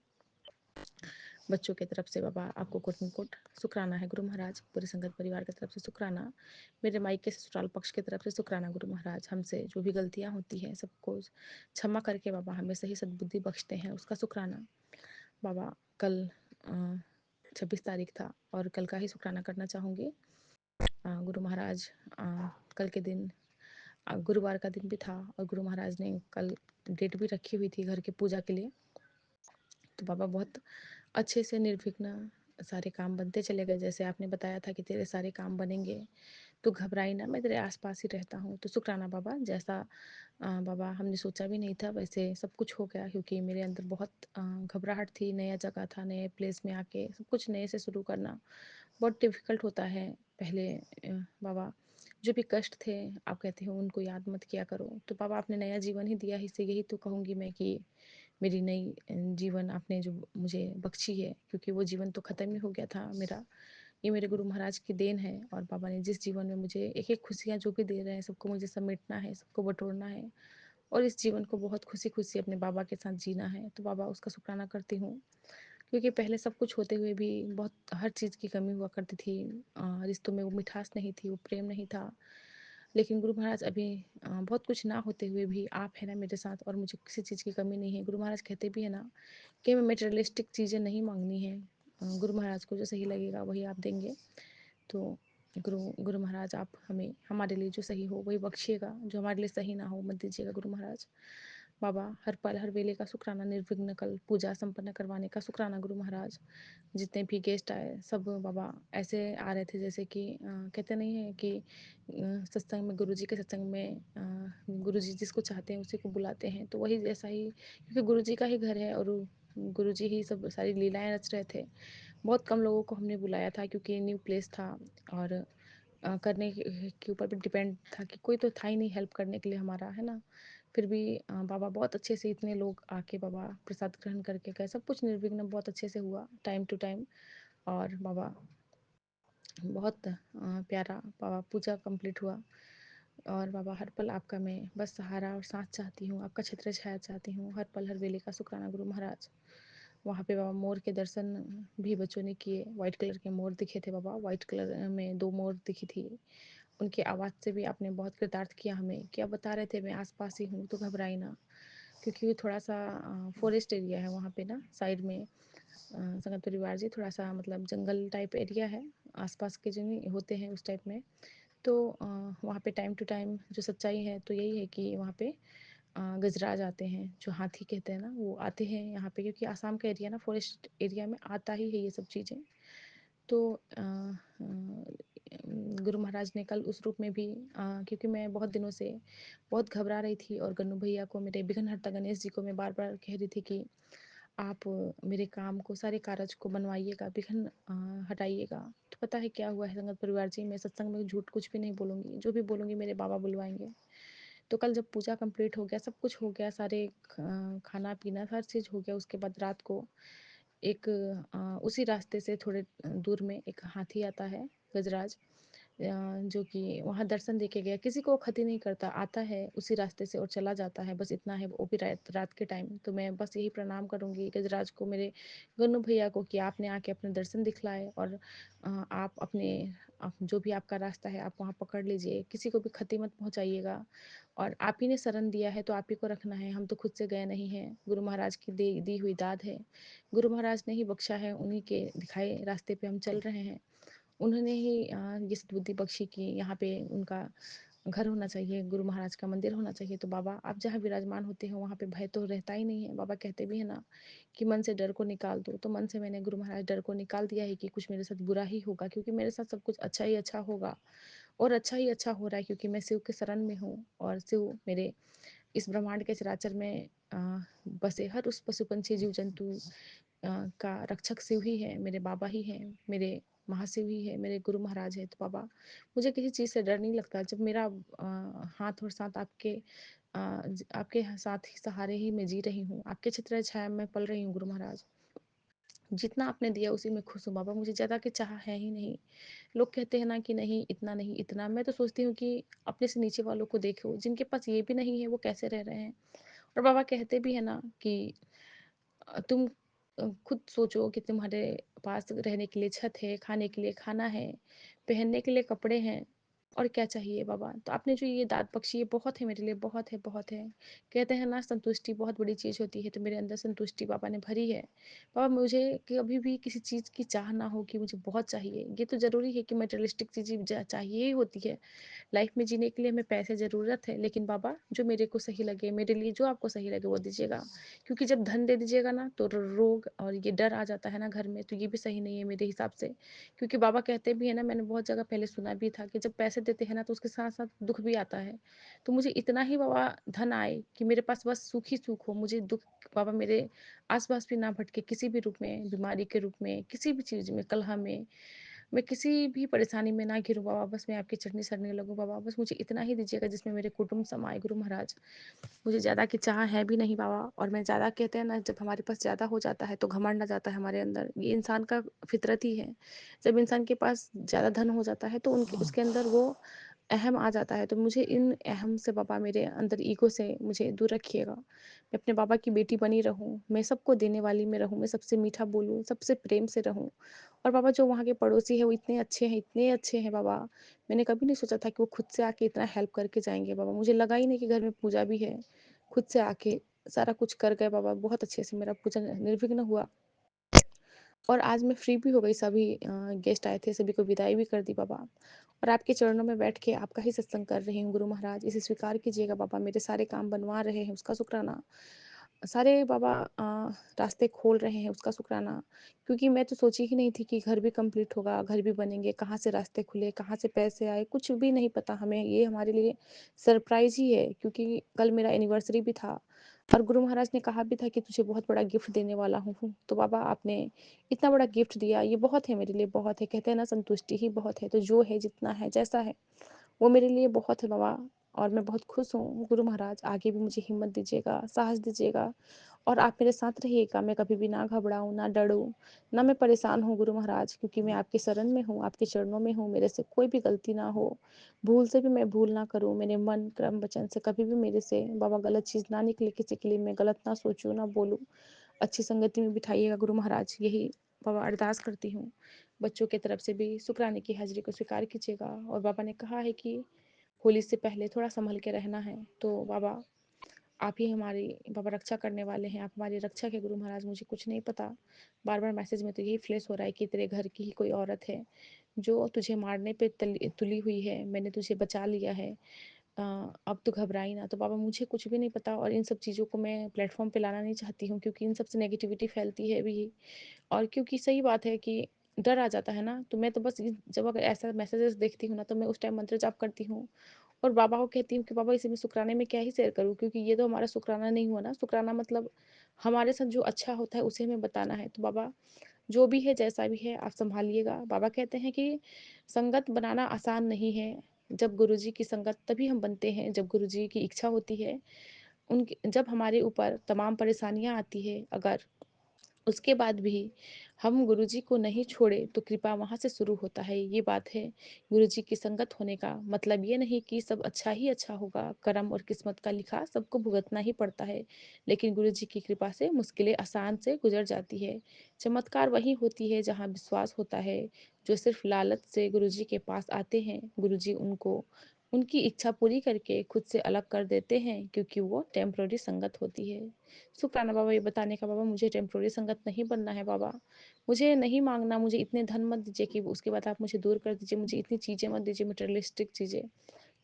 बच्चों की तरफ से बाबा आपको कोट में कोट शुक्राना है गुरु महाराज। पूरे संगत परिवार की तरफ से शुक्राना, मेरे मायके ससुराल पक्ष की तरफ से शुक्राना गुरु महाराज। हमसे जो भी गलतियाँ होती हैं सबको क्षमा करके बाबा हमें सही सद्बुद्धि बख्शते हैं, उसका शुक्राना। बाबा कल 26 तारीख था और कल का ही शुक्राना करना चाहूँगी गुरु महाराज। कल के दिन गुरुवार का दिन भी था और गुरु महाराज ने कल डेट भी रखी हुई थी घर की पूजा के लिए। तो बाबा बहुत अच्छे से निर्विघ्न सारे काम बनते चले गए। जैसे आपने बताया था कि तेरे सारे काम बनेंगे, तो घबराई ना, मैं तेरे आसपास ही रहता हूँ। तो शुक्राना बाबा, जैसा बाबा हमने सोचा भी नहीं था वैसे सब कुछ हो गया, क्योंकि मेरे अंदर बहुत घबराहट थी। नया जगह था, नए प्लेस में आके सब कुछ नए से शुरू करना बहुत डिफ़िकल्ट होता है। पहले बाबा जो भी कष्ट थे आप कहते हो उनको याद मत किया करो। तो बाबा आपने नया जीवन ही दिया, इससे यही तो कहूँगी मैं कि मेरी नई जीवन आपने जो मुझे बख्शी है, क्योंकि वो जीवन तो ख़त्म ही हो गया था मेरा। ये मेरे गुरु महाराज की देन है और बाबा ने जिस जीवन में मुझे एक-एक खुशियाँ जो भी दे रहे हैं सबको मुझे समेटना है, सबको बटोरना है और इस जीवन को बहुत खुशी-खुशी अपने बाबा के साथ जीना है। तो बाबा उसका शुक्राना करती हूँ, क्योंकि पहले सब कुछ होते हुए भी बहुत हर चीज़ की कमी हुआ करती थी। रिश्तों में वो मिठास नहीं थी, वो प्रेम नहीं था। लेकिन गुरु महाराज अभी बहुत कुछ ना होते हुए भी आप हैं ना मेरे साथ और मुझे किसी चीज़ की कमी नहीं है। गुरु महाराज कहते भी है ना कि हमें मटेरियलिस्टिक चीज़ें नहीं मांगनी है। गुरु महाराज को जो सही लगेगा वही आप देंगे। तो गुरु गुरु महाराज आप हमें हमारे लिए जो सही हो वही बख्शिएगा, जो हमारे लिए सही ना हो मत दीजिएगा गुरु महाराज। बाबा हर पल हर वेले का शुक्राना, निर्विघ्न कल पूजा संपन्न करवाने का शुक्राना गुरु महाराज। जितने भी गेस्ट आए सब बाबा ऐसे आ रहे थे जैसे कि कहते नहीं है कि सत्संग में गुरुजी के सत्संग में गुरुजी जिसको चाहते हैं उसी को बुलाते हैं, तो वही जैसा ही, क्योंकि गुरुजी का ही घर है और गुरुजी ही सब सारी लीलाएं रच रहे थे। बहुत कम लोगों को हमने बुलाया था क्योंकि न्यू प्लेस था और करने के ऊपर भी डिपेंड था कि कोई तो था ही नहीं हेल्प करने के लिए हमारा, है ना। फिर भी बाबा बहुत अच्छे से इतने लोग आके बाबा प्रसाद ग्रहण करके गए, सब कुछ निर्विघ्न बहुत अच्छे से हुआ टाइम टू टाइम। और बाबा बहुत प्यारा बाबा पूजा कंप्लीट हुआ। और बाबा हर पल आपका मैं बस सहारा और साथ चाहती हूँ, आपका छत्र छाया चाहती हूँ, हर पल हर वेले का शुक्राना गुरु महाराज। वहाँ पे बाबा मोर के दर्शन भी बच्चों ने किए। वाइट कलर के मोर दिखे थे बाबा, वाइट कलर में 2 मोर दिखी थी। उनकी आवाज़ से भी आपने बहुत कृतार्थ किया हमें, क्या बता रहे थे मैं आस-पास ही हूँ तो घबराई ना। क्योंकि थोड़ा-सा फॉरेस्ट एरिया है वहाँ पे ना साइड में। संगत परिवार जी थोड़ा-सा मतलब जंगल टाइप एरिया है, आस-पास के जो नहीं होते हैं उस टाइप में। तो वहाँ पे टाइम टू टाइम जो सच्चाई है तो यही है कि वहाँ पे गजराज आते हैं, जो हाथी कहते हैं ना, वो आते हैं यहाँ पे, क्योंकि आसाम का एरिया ना फॉरेस्ट एरिया में आता ही है ये सब चीज़ें। तो गुरु महाराज ने कल उस रूप में भी क्योंकि मैं बहुत दिनों से बहुत घबरा रही थी और गन्नू भैया को, मेरे विघ्नहर्ता गणेश जी को मैं बार-बार कह रही थी कि आप मेरे काम को, सारे कार्य को बनवाइएगा, विघ्न हटाइएगा। तो पता है क्या हुआ है संगत परिवार जी, मैं सत्संग में झूठ कुछ भी नहीं बोलूँगी, जो भी बोलूँगी मेरे बाबा बुलवाएँगे। तो कल जब पूजा कंप्लीट हो गया, सब कुछ हो गया, सारे खाना-पीना हर चीज़ हो गया, उसके बाद रात को एक उसी रास्ते से थोड़े दूर में एक हाथी आता है, गजराज, जो कि वहाँ दर्शन दे के गया। किसी को क्षति नहीं करता, आता है उसी रास्ते से और चला जाता है, बस इतना है, वो भी रात रात के टाइम। तो मैं बस यही प्रणाम करूँगी गजराज को, मेरे गन्नू भैया को, कि आपने आके अपने दर्शन दिखलाए और आप अपने जो भी आपका रास्ता है आप वहाँ पकड़ लीजिए, किसी को भी क्षति मत पहुँचाइएगा और आप ही ने शरण दिया है तो आप ही को रखना है, हम तो खुद से गए नहीं हैं, गुरु महाराज की दी हुई दाद है। गुरु महाराज ने ही बख्शा है, उन्हीं के दिखाए रास्ते पे हम चल रहे हैं। उन्होंने ही ये सद्बुद्धि बख्शी कि यहाँ पे उनका घर होना चाहिए, गुरु महाराज का मंदिर होना चाहिए। तो बाबा आप जहाँ विराजमान होते हैं वहाँ पे भय तो रहता ही नहीं है। बाबा कहते भी है ना कि मन से डर को निकाल दो, तो मन से मैंने गुरु महाराज डर को निकाल दिया है कि कुछ मेरे साथ बुरा ही होगा, क्योंकि मेरे साथ सब कुछ अच्छा ही अच्छा होगा और अच्छा ही अच्छा हो रहा है, क्योंकि मैं शिव के शरण में हूँ और शिव मेरे इस ब्रह्मांड के चराचर में बसे हर उस पशु पंछी जीव जंतु का रक्षक शिव ही है, मेरे बाबा ही हैं, मेरे महाशिव ही है, मेरे गुरु महाराज है। तो बाबा मुझे किसी चीज़ से डर नहीं लगता। जब मेरा हाथ और साथ आपके साथ ही सहारे ही मैं जी रही हूँ, आपके छत्र छाया में पल रही हूँ गुरु महाराज। जितना आपने दिया उसी में खुश हूँ बाबा, मुझे ज़्यादा की चाह है ही नहीं। लोग कहते हैं ना कि नहीं इतना नहीं इतना, मैं तो सोचती हूँ कि अपने से नीचे वालों को देखो, जिनके पास ये भी नहीं है वो कैसे रह रहे हैं। और बाबा कहते भी है ना कि तुम खुद सोचो कि तुम्हारे पास रहने के लिए छत है, खाने के लिए खाना है, पहनने के लिए कपड़े हैं, और क्या चाहिए बाबा? तो आपने जो ये दात बख्शी है बहुत है मेरे लिए, बहुत है, बहुत है। कहते हैं ना संतुष्टि बहुत बड़ी चीज़ होती है, तो मेरे अंदर संतुष्टि बाबा ने भरी है। बाबा मुझे कभी भी किसी चीज़ की चाह ना हो कि मुझे बहुत चाहिए। ये तो ज़रूरी है कि मटेरियलिस्टिक चीज़ें चाहिए ही होती है। लाइफ में जीने के लिए हमें पैसे ज़रूरत है, लेकिन बाबा जो मेरे को सही लगे, मेरे लिए जो आपको सही लगे वो दीजिएगा। क्योंकि जब धन दे दीजिएगा ना तो रोग और ये डर आ जाता है ना घर में, तो ये भी सही नहीं है मेरे हिसाब से। क्योंकि बाबा कहते भी है ना, मैंने बहुत जगह पहले सुना भी था कि जब पैसे देते हैं ना तो उसके साथ साथ दुख भी आता है। तो मुझे इतना ही बाबा धन आए कि मेरे पास बस सुख ही सुख हो, मुझे दुख बाबा मेरे आसपास भी ना भटके, किसी भी रूप में, बीमारी के रूप में, किसी भी चीज़ में, कलह में, मैं किसी भी परेशानी में ना घिरूँ बाबा, बस मैं आपकी चरनी सरने लगूँ बाबा, बस मुझे इतना ही दीजिएगा जिसमें मेरे कुटुंब समाए गुरु महाराज। मुझे ज़्यादा की चाह है भी नहीं बाबा, और मैं ज़्यादा कहते हैं ना जब हमारे पास ज़्यादा हो जाता है तो घमंड आ जाता है हमारे अंदर, ये इंसान का फितरत ही है। जब इंसान के पास ज़्यादा धन हो जाता है तो उनके उसके अंदर वो अहम आ जाता है, तो मुझे इन अहम से बाबा मेरे अंदर ईगो से मुझे दूर रखिएगा। मैं अपने बाबा की बेटी बनी रहूँ, मैं सबको देने वाली में रहूँ, मैं सबसे मीठा बोलूँ, सबसे प्रेम से रहूँ। और बाबा जो वहाँ के पड़ोसी हैं वो इतने अच्छे हैं बाबा। मैंने कभी नहीं सोचा था कि वो खुद से आके इतना हेल्प करके जाएँगे बाबा। मुझे लगा ही नहीं कि घर में पूजा भी है। खुद से आके सारा कुछ कर गए बाबा, बहुत अच्छे से मेरा पूजा निर्विघ्न हुआ। और आज मैं फ्री भी हो गई, सभी गेस्ट आए थे, सभी को विदाई भी कर दी बाबा। और आपके चरणों में बैठ के आपका ही सत्संग कर रही हूँ गुरु महाराज, इसे स्वीकार कीजिएगा बाबा, मेरे सारे काम बनवा रहे हैं उसका शुक्राना। सारे बाबा रास्ते खोल रहे हैं उसका शुक्राना। क्योंकि मैं तो सोची ही नहीं थी कि घर भी कंप्लीट होगा, घर भी बनेंगे, कहाँ से रास्ते खुले, कहाँ से पैसे आए, कुछ भी नहीं पता हमें। ये हमारे लिए सरप्राइज़ ही है, क्योंकि कल मेरा एनिवर्सरी भी था और गुरु महाराज ने कहा भी था कि तुझे बहुत बड़ा गिफ्ट देने वाला हूँ। तो बाबा आपने इतना बड़ा गिफ्ट दिया, ये बहुत है मेरे लिए, बहुत है। कहते हैं ना संतुष्टि ही बहुत है, तो जो है, जितना है, जैसा है, वो मेरे लिए बहुत है बाबा। और मैं बहुत खुश हूँ गुरु महाराज, आगे भी मुझे हिम्मत दीजिएगा, साहस दीजिएगा और आप मेरे साथ रहिएगा। मैं कभी भी ना घबराऊँ, ना डरूँ, ना मैं परेशान हूँ गुरु महाराज, क्योंकि मैं आपके शरण में हूँ, आपके चरणों में हूँ। मेरे से कोई भी गलती ना हो, भूल से भी मैं भूल ना करूँ, मेरे मन, कर्म, वचन से कभी भी मेरे से बाबा गलत चीज़ ना निकले, किसी के लिए मैं गलत ना सोचूँ, ना बोलूँ। अच्छी संगति में बिठाइएगा गुरु महाराज, यही बाबा अरदास करती हूँ। बच्चों की तरफ से भी शुक्राने की हाजिरी को स्वीकार कीजिएगा। और बाबा ने कहा है कि होली से पहले थोड़ा संभल के रहना है, तो बाबा आप ही हमारी बाबा रक्षा करने वाले हैं, आप हमारी रक्षक है गुरु महाराज। मुझे कुछ नहीं पता, बार बार मैसेज में तो यही फ्लैश हो रहा है कि तेरे घर की ही कोई औरत है जो तुझे मारने पे तुली हुई है, मैंने तुझे बचा लिया है, अब तो घबराई ना। तो बाबा मुझे कुछ भी नहीं पता, और इन सब चीज़ों को मैं प्लेटफॉर्म पे लाना नहीं चाहती हूँ, क्योंकि इन सबसे नेगेटिविटी फैलती है भी। और क्योंकि सही बात है कि डर आ जाता है ना, तो मैं तो बस जब अगर ऐसा मैसेजेस देखती हूँ ना तो मैं उस टाइम मंत्र जाप करती हूँ और बाबा को कहती हूँ कि बाबा इसे मैं शुक्राने में क्या ही शेयर करूँ, क्योंकि ये तो हमारा शुक्राना नहीं हुआ ना। शुक्राना मतलब हमारे साथ जो अच्छा होता है उसे हमें बताना है। तो बाबा जो भी है, जैसा भी है, आप संभालिएगा। बाबा कहते हैं कि संगत बनाना आसान नहीं है, जब गुरुजी की संगत तभी हम बनते हैं, जब गुरुजी की इच्छा होती है। उनकी जब हमारे ऊपर तमाम परेशानियाँ आती है, अगर उसके बाद भी हम गुरुजी को नहीं छोड़े तो कृपा वहाँ से शुरू होता है। ये बात है गुरुजी की संगत होने का मतलब, ये नहीं कि सब अच्छा ही अच्छा होगा। कर्म और किस्मत का लिखा सबको भुगतना ही पड़ता है, लेकिन गुरुजी की कृपा से मुश्किलें आसान से गुजर जाती है। चमत्कार वही होती है जहाँ विश्वास होता है। जो सिर्फ लालच से गुरुजी के पास आते हैं, गुरुजी उनको उनकी इच्छा पूरी करके खुद से अलग कर देते हैं, क्योंकि वो टेम्पररी संगत होती है। शुक्राना बाबा ये बताने का, बाबा मुझे टेम्पररी संगत नहीं बनना है बाबा। मुझे नहीं मांगना, मुझे इतने धन मत दीजिए कि उसके बाद आप मुझे दूर कर दीजिए, मुझे इतनी चीज़ें मत दीजिए, मटेरियलिस्टिक चीज़ें,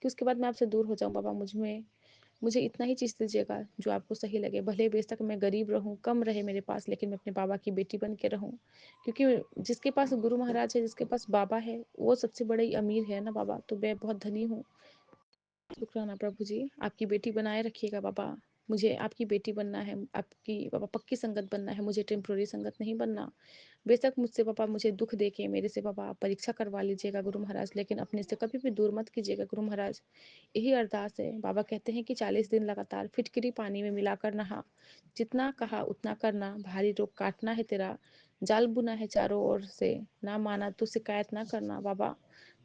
कि उसके बाद मैं आपसे दूर हो जाऊँ बाबा। मुझे इतना ही चीज़ दीजिएगा जो आपको सही लगे। भले बेशक मैं गरीब रहूँ, कम रहे मेरे पास, लेकिन मैं अपने बाबा की बेटी बन के रहूँ। क्योंकि जिसके पास गुरु महाराज है, जिसके पास बाबा है, वो सबसे बड़ा ही अमीर है ना बाबा। तो मैं बहुत धनी हूँ। शुक्राना प्रभु जी, आपकी बेटी बनाए रखिएगा बाबा। मुझे आपकी बेटी बनना है, आपकी बाबा पक्की संगत बनना है, मुझे टेम्पररी संगत नहीं बनना। बेशक मुझसे पापा मुझे दुख दे के मेरे से पापा आप परीक्षा करवा लीजिएगा गुरु महाराज, लेकिन अपने से कभी भी दूर मत कीजिएगा गुरु महाराज। यही अरदास है। बाबा कहते हैं कि 40 दिन लगातार फिटकिरी पानी में मिलाकर नहा, जितना कहा उतना करना, भारी रोग काटना है तेरा, जाल बुना है चारों ओर से, ना माना तो शिकायत ना करना बाबा।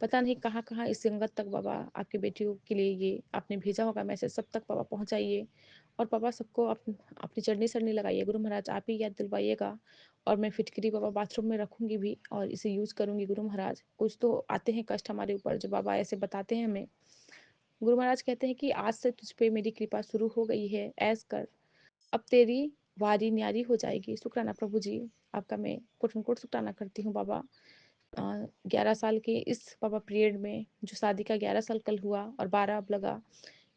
पता नहीं कहाँ कहाँ इस संगत तक बाबा आपके बेटियों के लिए ये आपने भेजा होगा मैसेज, सब तक पापा पहुँचाइए। और पापा सबको अपनी चढ़नी सरनी लगाइए गुरु महाराज, आप ही याद दिलवाइएगा। और मैं फिटकरी बाबा बाथरूम में रखूंगी भी और इसे यूज करूंगी गुरु महाराज। कुछ तो आते हैं कष्ट हमारे ऊपर जो बाबा ऐसे बताते हैं हमें। गुरु महाराज कहते हैं कि आज से तुझ पे मेरी कृपा शुरू हो गई है, ऐस कर अब तेरी वारी न्यारी हो जाएगी। शुक्राना प्रभु जी, आपका मैं कोट कोट शुक्राना करती हूँ बाबा। 11 साल के इस बाबा पीरियड में जो शादी का 11 साल कल हुआ और 12 अब लगा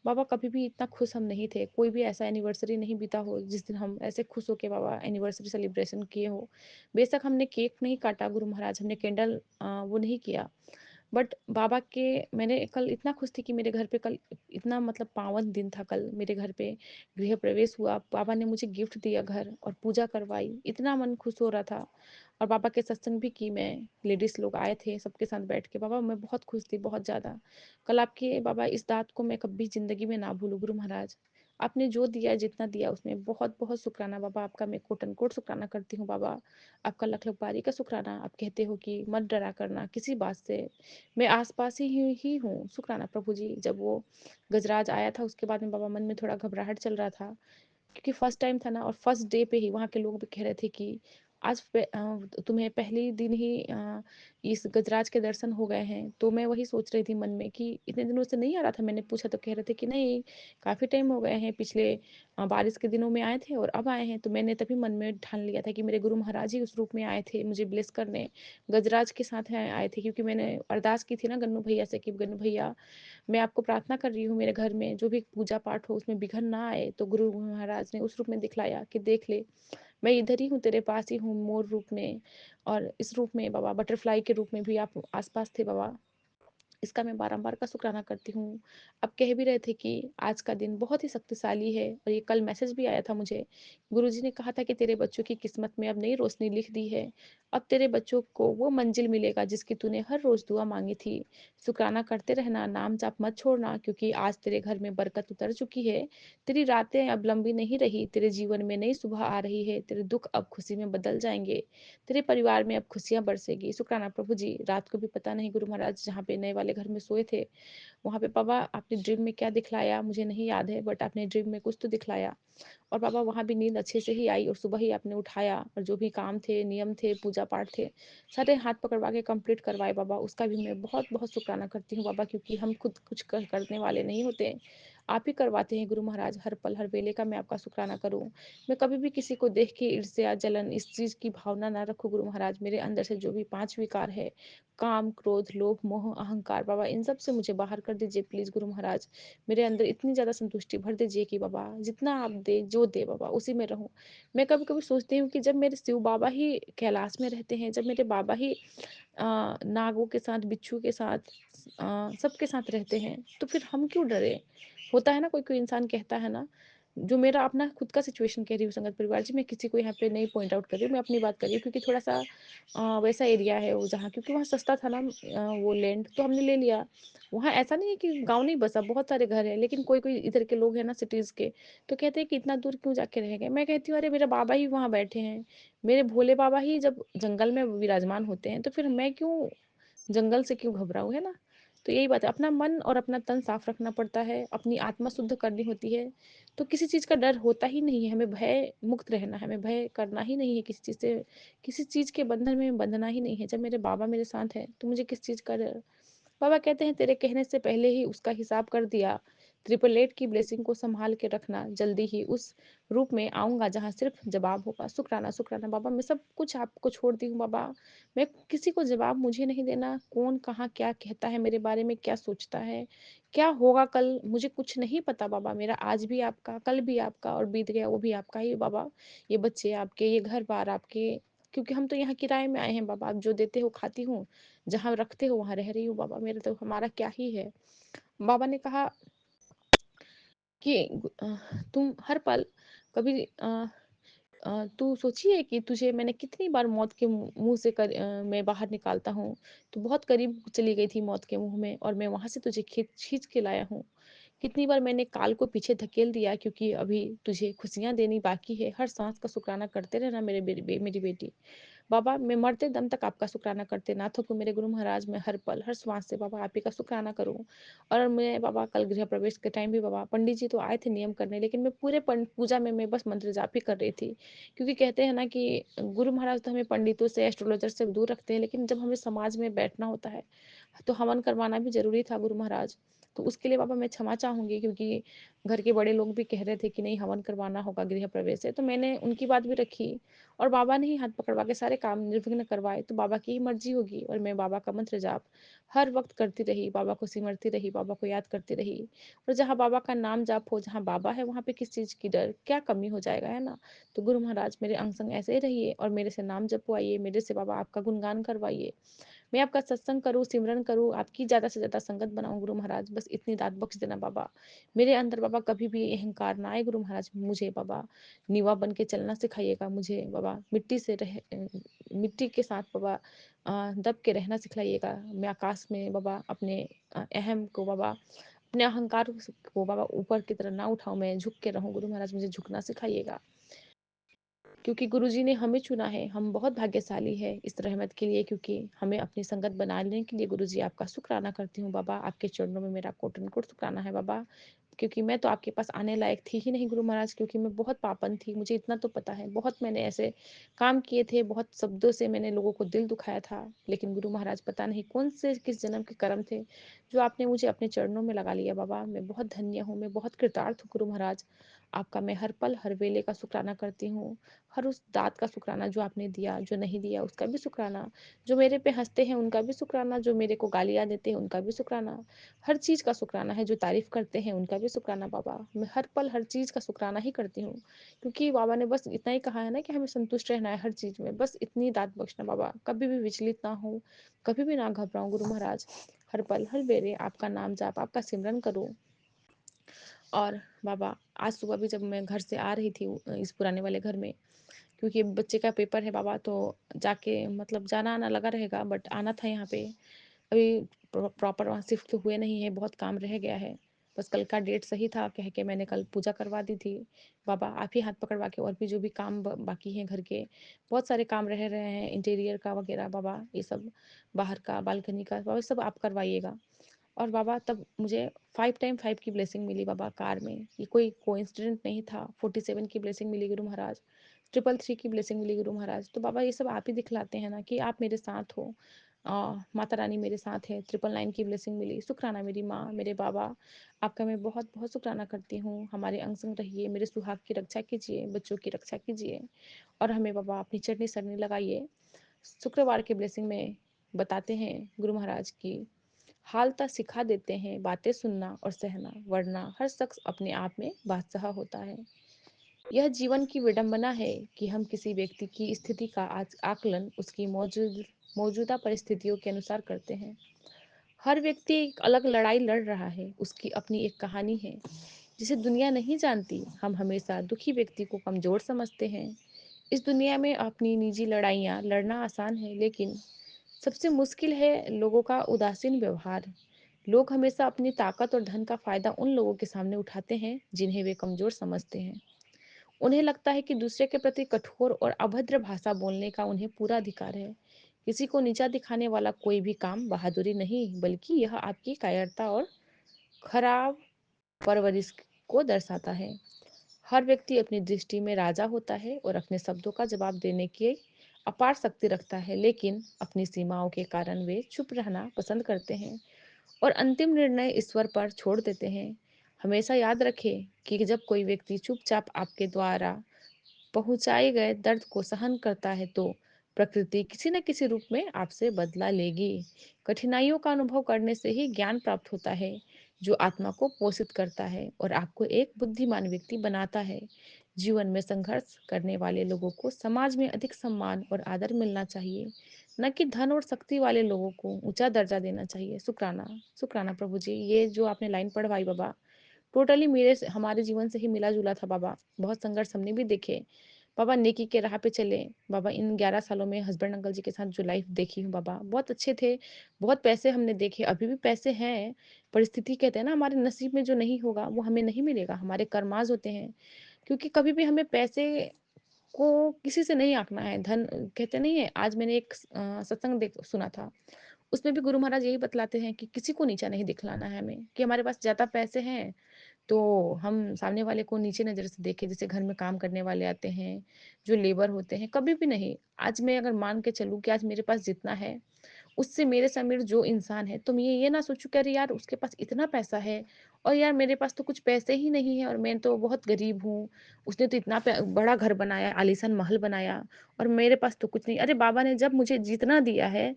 बाबा, कभी भी इतना खुश हम नहीं थे। कोई भी ऐसा एनिवर्सरी नहीं बीता हो जिस दिन हम ऐसे खुश हो के बाबा एनिवर्सरी सेलिब्रेशन किए हो। बेशक हमने केक नहीं काटा गुरु महाराज, हमने कैंडल वो नहीं किया, बट बाबा के मैंने कल इतना खुश थी कि मेरे घर पे कल इतना मतलब पावन दिन था। कल मेरे घर पे गृह प्रवेश हुआ, बाबा ने मुझे गिफ्ट दिया घर और पूजा करवाई, इतना मन खुश हो रहा था। और बाबा के सत्संग भी की मैं, लेडीज लोग आए थे सबके साथ बैठ के बाबा, मैं बहुत खुश थी बहुत ज़्यादा। कल आपके बाबा इस दात को मैं कभी ज़िंदगी में ना भूलूँ गुरु महाराज। आपने जो दिया जितना दिया उसमें बहुत बहुत शुक्राना बाबा, आपका मैं कोटन कोट शुक्राना करती हूँ बाबा। आपका लख लख बारी का शुक्राना। आप कहते हो कि मत डरा करना किसी बात से, मैं आसपास ही हूँ। शुक्राना प्रभु जी। जब वो गजराज आया था उसके बाद में बाबा मन में थोड़ा घबराहट चल रहा था, क्योंकि फर्स्ट टाइम था ना, और फर्स्ट डे पे ही वहाँ के लोग भी कह रहे थे कि आज तुम्हें पहले दिन ही इस गजराज के दर्शन हो गए हैं। तो मैं वही सोच रही थी मन में कि इतने दिनों से नहीं आ रहा था। मैंने पूछा तो कह रहे थे कि नहीं, काफ़ी टाइम हो गए हैं, पिछले बारिश के दिनों में आए थे और अब आए हैं। तो मैंने तभी मन में ठान लिया था कि मेरे गुरु महाराज ही उस रूप में आए थे मुझे ब्लेस करने, गजराज के साथ आए थे। क्योंकि मैंने अरदास की थी ना गन्नू भैया से कि गन्नू भैया, मैं आपको प्रार्थना कर रही हूँ मेरे घर में जो भी पूजा पाठ हो उसमें विघ्न ना आए। तो गुरु महाराज ने उस रूप में दिखलाया कि देख ले, मैं इधर ही हूँ, तेरे पास ही हूँ, मोर रूप में और इस रूप में बाबा बटरफ्लाई के रूप में भी आप आसपास थे बाबा। इसका मैं बारंबार का शुक्राना करती हूँ। आप कह भी रहे थे कि आज का दिन बहुत ही शक्तिशाली है, और ये कल मैसेज भी आया था मुझे। गुरुजी ने कहा था कि तेरे बच्चों की किस्मत में अब नई रोशनी लिख दी है। अब तेरे बच्चों को वो मंजिल मिलेगा जिसकी तूने हर रोज दुआ मांगी थी। शुक्राना करते रहना, नाम जाप मत छोड़ना, क्योंकि आज तेरे घर में बरकत उतर चुकी है। तेरी रातें अब लंबी नहीं रही, तेरे जीवन में नई सुबह आ रही है, तेरे दुख अब खुशी में बदल जाएंगे, तेरे परिवार में अब खुशियां बरसेगी। शुक्राना प्रभु जी। रात को भी पता नहीं गुरु महाराज जहाँ पे नए वाले घर में सोए थे, वहाँ पे पापा आपने ड्रीम में क्या दिखलाया मुझे नहीं याद है, बट आपने ड्रीम में कुछ तो दिखलाया। और पापा वहाँ भी नींद अच्छे से ही आई और सुबह ही आपने उठाया, और जो भी काम थे, नियम थे, पूजा पाठ थे, सारे हाथ पकड़वा के कंप्लीट करवाए बाबा। उसका भी मैं बहुत बहुत शुक्राना करती हूँ बाबा, क्योंकि हम खुद कुछ करने वाले नहीं होते, आप ही करवाते हैं गुरु महाराज। हर पल हर वेले का मैं आपका शुक्राना करूँ। मैं कभी भी किसी को देख के ईर्ष्या जलन इस चीज़ की भावना ना रखूँ गुरु महाराज। मेरे अंदर से जो भी 5 विकार है, काम क्रोध लोभ मोह अहंकार, बाबा इन सब से मुझे बाहर कर दीजिए प्लीज गुरु महाराज। मेरे अंदर इतनी ज्यादा संतुष्टि भर दीजिए कि बाबा जितना आप दे जो दे बाबा उसी में रहूं। मैं कभी कभी सोचती हूँ कि जब मेरे शिव बाबा ही कैलाश में रहते हैं, जब मेरे बाबा ही नागों के साथ बिच्छू के साथ सबके साथ रहते हैं, तो फिर हम क्यों डरे। होता है ना, कोई कोई इंसान कहता है ना, जो मेरा अपना खुद का सिचुएशन कह रही हूँ संगत परिवार जी, मैं किसी को यहाँ पे नहीं पॉइंट आउट कर रही हूँ, मैं अपनी बात कर रही हूँ। क्योंकि थोड़ा सा वैसा एरिया है वो जहाँ, क्योंकि वहाँ सस्ता था ना वो लैंड, तो हमने ले लिया। वहाँ ऐसा नहीं है कि गांव नहीं बसा, बहुत सारे घर हैं, लेकिन कोई कोई इधर के लोग हैं ना सिटीज के, तो कहते हैं कि इतना दूर क्यों जाके रह गए। मैं कहती हूँ अरे मेरा बाबा ही वहाँ बैठे हैं, मेरे भोले बाबा ही जब जंगल में विराजमान होते हैं, तो फिर मैं क्यों जंगल से क्यों घबराऊं, है ना। तो यही बात है, अपना मन और अपना तन साफ रखना पड़ता है, अपनी आत्मा शुद्ध करनी होती है। तो किसी चीज़ का डर होता ही नहीं है, हमें भय मुक्त रहना है, हमें भय करना ही नहीं है किसी चीज़ से, किसी चीज़ के बंधन में बंधना ही नहीं है। जब मेरे बाबा मेरे साथ है तो मुझे किस चीज़ का डर। बाबा कहते हैं तेरे कहने से पहले ही उसका हिसाब कर दिया, ट्रिपल एट की ब्लेसिंग को संभाल के रखना। जल्दी ही उस रूप में आऊँगा जहाँ सिर्फ़ जवाब होगा। शुक्राना, शुक्राना बाबा, मैं सब कुछ आपको छोड़ती हूँ बाबा। मैं किसी को जवाब मुझे नहीं देना, कौन कहाँ क्या कहता है मेरे बारे में, क्या सोचता है, क्या होगा कल, मुझे कुछ नहीं पता बाबा। मेरा आज भी आपका, कल भी आपका और बीत गया वो भी आपका ही बाबा। ये बच्चे आपके, ये घर-बार आपके, क्योंकि हम तो यहाँ किराए में आए हैं बाबा। आप जो देते हो खाती हूँ, जहाँ रखते हो वहाँ रह रही हूँ बाबा। मेरा तो हमारा क्या ही है। बाबा ने कहा कि तुम हर पल कभी तू सोची है कि तुझे मैंने कितनी बार मौत के मुँह से मैं बाहर निकालता हूँ। तू बहुत करीब चली गई थी मौत के मुँह में और मैं वहाँ से तुझे खींच के लाया हूँ। कितनी बार मैंने काल को पीछे धकेल दिया क्योंकि अभी तुझे खुशियाँ देनी बाकी है। हर साँस का शुक्राना करते रहना मेरी बेटी। बाबा, मैं मरते दम तक आपका शुक्राना करते ना थकूँ मेरे गुरु महाराज। मैं हर पल, हर श्वास से बाबा आप ही का शुक्राना करूँ। और मैं बाबा कल गृह प्रवेश के टाइम भी बाबा पंडित जी तो आए थे नियम करने, लेकिन मैं पूरे पूजा में मैं बस मंत्र जाप ही कर रही थी। क्योंकि कहते हैं ना कि गुरु महाराज तो हमें पंडितों से, एस्ट्रोलॉजर से दूर रखते हैं, लेकिन जब हमें समाज में बैठना होता है, तो हवन करवाना भी ज़रूरी था गुरु महाराज। तो उसके लिए बाबा मैं क्षमा चाहूँगी, क्योंकि घर के बड़े लोग भी कह रहे थे कि नहीं हवन करवाना होगा गृह प्रवेश से, तो मैंने उनकी बात भी रखी और बाबा ने ही हाथ पकड़वा के सारे काम निर्विघ्न करवाए। तो बाबा की ही मर्ज़ी होगी और मैं बाबा का मंत्र जाप हर वक़्त करती रही, बाबा को सिमरती रही, बाबा को याद करती रही। और जहाँ बाबा का नाम जाप हो, जहाँ बाबा है वहाँ पे किस चीज़ की डर, क्या कमी हो जाएगा, है ना? तो गुरु महाराज मेरे अंग-संग ऐसे ही रहिए और मेरे से नाम जपवाइए, मेरे से बाबा आपका गुणगान करवाइए। मैं आपका सत्संग करूँ, सिमरन करूँ, आपकी ज़्यादा से ज़्यादा संगत बनाऊँ गुरु महाराज, बस इतनी दात बख्श देना बाबा। मेरे अंदर बाबा कभी भी अहंकार ना आए गुरु महाराज, मुझे बाबा निवा बन के चलना सिखाइएगा मुझे बाबा, मिट्टी के साथ बाबा दब के रहना सिखाइएगा। मैं आकाश में बाबा अपने अहम को बाबा, अपने अहंकार को बाबा ऊपर की तरफ ना उठाऊँ, मैं झुक के रहूँ गुरु महाराज, मुझे झुकना सिखाइएगा। क्योंकि गुरुजी ने हमें चुना है, हम बहुत भाग्यशाली हैं इस रहमत के लिए, क्योंकि हमें अपनी संगत बनाने के लिए गुरुजी आपका शुक्राना करती हूँ बाबा। आपके चरणों में मेरा कोटि-कोटि शुक्राना है बाबा। क्योंकि मैं तो आपके पास आने लायक थी ही नहीं गुरु महाराज, क्योंकि मैं बहुत पापन थी, मुझे इतना तो पता है। बहुत मैंने ऐसे काम किए थे, बहुत शब्दों से मैंने लोगों को दिल दुखाया था। लेकिन गुरु महाराज पता नहीं कौन से किस जन्म के कर्म थे, जो आपने मुझे अपने चरणों में लगा लिया बाबा। मैं बहुत धन्य हूँ, मैं बहुत कृतार्थ हूँ गुरु महाराज। आपका मैं हर पल, हर वेले का शुक्राना करती हूँ। हर उस दात का शुक्राना जो आपने दिया, जो नहीं दिया उसका भी शुक्राना, जो मेरे पे हँसते हैं उनका भी शुक्राना, जो मेरे को गालियाँ देते हैं उनका भी शुक्राना, हर चीज़ का शुक्राना है, जो तारीफ़ करते हैं उनका भी शुक्राना बाबा। मैं हर पल हर चीज़ का शुक्राना ही करती हूँ, क्योंकि बाबा ने बस इतना ही कहा है ना कि हमें संतुष्ट रहना है हर चीज़ में, बस इतनी दात बख्शना बाबा, कभी भी विचलित ना हूँ, कभी भी ना घबराऊँ गुरु महाराज। हर पल, हर बेरे आपका नाम जाप, आपका सिमरन करूँ। और बाबा आज सुबह भी जब मैं घर से आ रही थी इस पुराने वाले घर में, क्योंकि बच्चे का पेपर है बाबा, तो जाके मतलब जाना-आना लगा रहेगा, बट आना था यहाँ पे। अभी प्रॉपर वहाँ शिफ्ट तो हुए नहीं है, बहुत काम रह गया है। बस कल का डेट सही था कह के मैंने कल पूजा करवा दी थी। बाबा आप ही हाथ पकड़वा के और भी जो भी काम बाकी हैं घर के, बहुत सारे काम रह रहे हैं, इंटीरियर का वगैरह बाबा, ये सब बाहर का, बालकनी का, बाबा सब आप करवाइएगा। और बाबा तब मुझे 5 टाइम 5 की ब्लेसिंग मिली बाबा कार में। ये कोई कोइंसिडेंट नहीं था। 47 की ब्लेसिंग मिली गुरु महाराज। 333 की ब्लेसिंग मिली गुरु महाराज। तो बाबा ये सब आप ही दिखलाते हैं ना कि आप मेरे साथ हो। माता रानी मेरे साथ है। 999 की ब्लेसिंग मिली। शुक्राना मेरी माँ, मेरे बाबा, आपका मैं बहुत-बहुत शुक्राना करती हूँ। हमारे अंग-संग रहिए, मेरे सुहाग की रक्षा कीजिए, बच्चों की रक्षा कीजिए और हमें बाबा अपनी चरनी सरनी लगाइए। शुक्रवार की ब्लेसिंग में बताते हैं गुरु महाराज की हालता सिखा देते हैं बातें सुनना और सहना, वरना हर शख्स अपने आप में बादशाह होता है। यह जीवन की विडंबना है कि हम किसी व्यक्ति की स्थिति का आकलन उसकी मौजूदा परिस्थितियों के अनुसार करते हैं। हर व्यक्ति एक अलग लड़ाई लड़ रहा है, उसकी अपनी एक कहानी है जिसे दुनिया नहीं जानती। हम हमेशा दुखी व्यक्ति को कमजोर समझते हैं। इस दुनिया में अपनी निजी लड़ाइयाँ लड़ना आसान है, लेकिन सबसे मुश्किल है लोगों का उदासीन व्यवहार। लोग हमेशा अपनी ताकत और धन का फायदा उन लोगों के सामने उठाते हैं जिन्हें वे कमजोर समझते हैं। उन्हें लगता है कि दूसरे के प्रति कठोर और अभद्र भाषा बोलने का उन्हें पूरा अधिकार है। किसी को नीचा दिखाने वाला कोई भी काम बहादुरी नहीं, बल्कि यह आपकी कायरता और खराब परवरिश को दर्शाता है। हर व्यक्ति अपनी दृष्टि में राजा होता है और अपने शब्दों का जवाब देने की अपार शक्ति रखता है, लेकिन अपनी सीमाओं के कारण वे चुप रहना पसंद करते हैं और अंतिम निर्णय ईश्वर पर छोड़ देते हैं। हमेशा याद रखें कि जब कोई व्यक्ति चुपचाप आपके द्वारा पहुंचाए गए दर्द को सहन करता है तो प्रकृति किसी न किसी रूप में आपसे बदला लेगी। कठिनाइयों का अनुभव करने से ही ज्ञान प्राप्त होता है, जो आत्मा को पोषित करता है और आपको एक बुद्धिमान व्यक्ति बनाता है। जीवन में संघर्ष करने वाले लोगों को समाज में अधिक सम्मान और आदर मिलना चाहिए, न कि धन और शक्ति वाले लोगों को ऊंचा दर्जा देना चाहिए। शुक्राना। शुक्राना प्रभु जी, ये जो आपने लाइन पढ़वाई बाबा, टोटली मेरे से हमारे जीवन से ही मिला जुला था बाबा। बहुत संघर्ष हमने भी देखे बाबा, नेकी के राह पे चले बाबा। इन 11 सालों में हस्बैंड अंकल जी के साथ जो लाइफ देखी हूँ बाबा, बहुत अच्छे थे। बहुत पैसे हमने देखे, अभी भी पैसे हैं। परिस्थिति कहते हैं ना, हमारे नसीब में जो नहीं होगा वो हमें नहीं मिलेगा, हमारे कर्माज होते हैं। क्योंकि कभी भी हमें पैसे को किसी से नहीं आंकना है। धन कहते नहीं है, आज मैंने एक सत्संग देख सुना था, उसमें भी गुरु महाराज यही बतलाते हैं कि किसी को नीचा नहीं दिखलाना है हमें, कि हमारे पास ज्यादा पैसे हैं तो हम सामने वाले को नीचे नज़र से देखें। जैसे घर में काम करने वाले आते हैं, जो लेबर होते हैं, कभी भी नहीं। आज मैं अगर मान के चलूँ कि आज मेरे पास जितना है, उससे मेरे समीर जो इंसान है, तो मैं ये ना सोचूं कि अरे यार उसके पास इतना पैसा है और यार मेरे पास तो कुछ पैसे ही नहीं है और मैं तो बहुत गरीब हूँ। उसने तो इतना बड़ा घर बनाया, आलीशान महल बनाया, और मेरे पास तो कुछ नहीं। अरे बाबा ने जब मुझे जितना दिया है,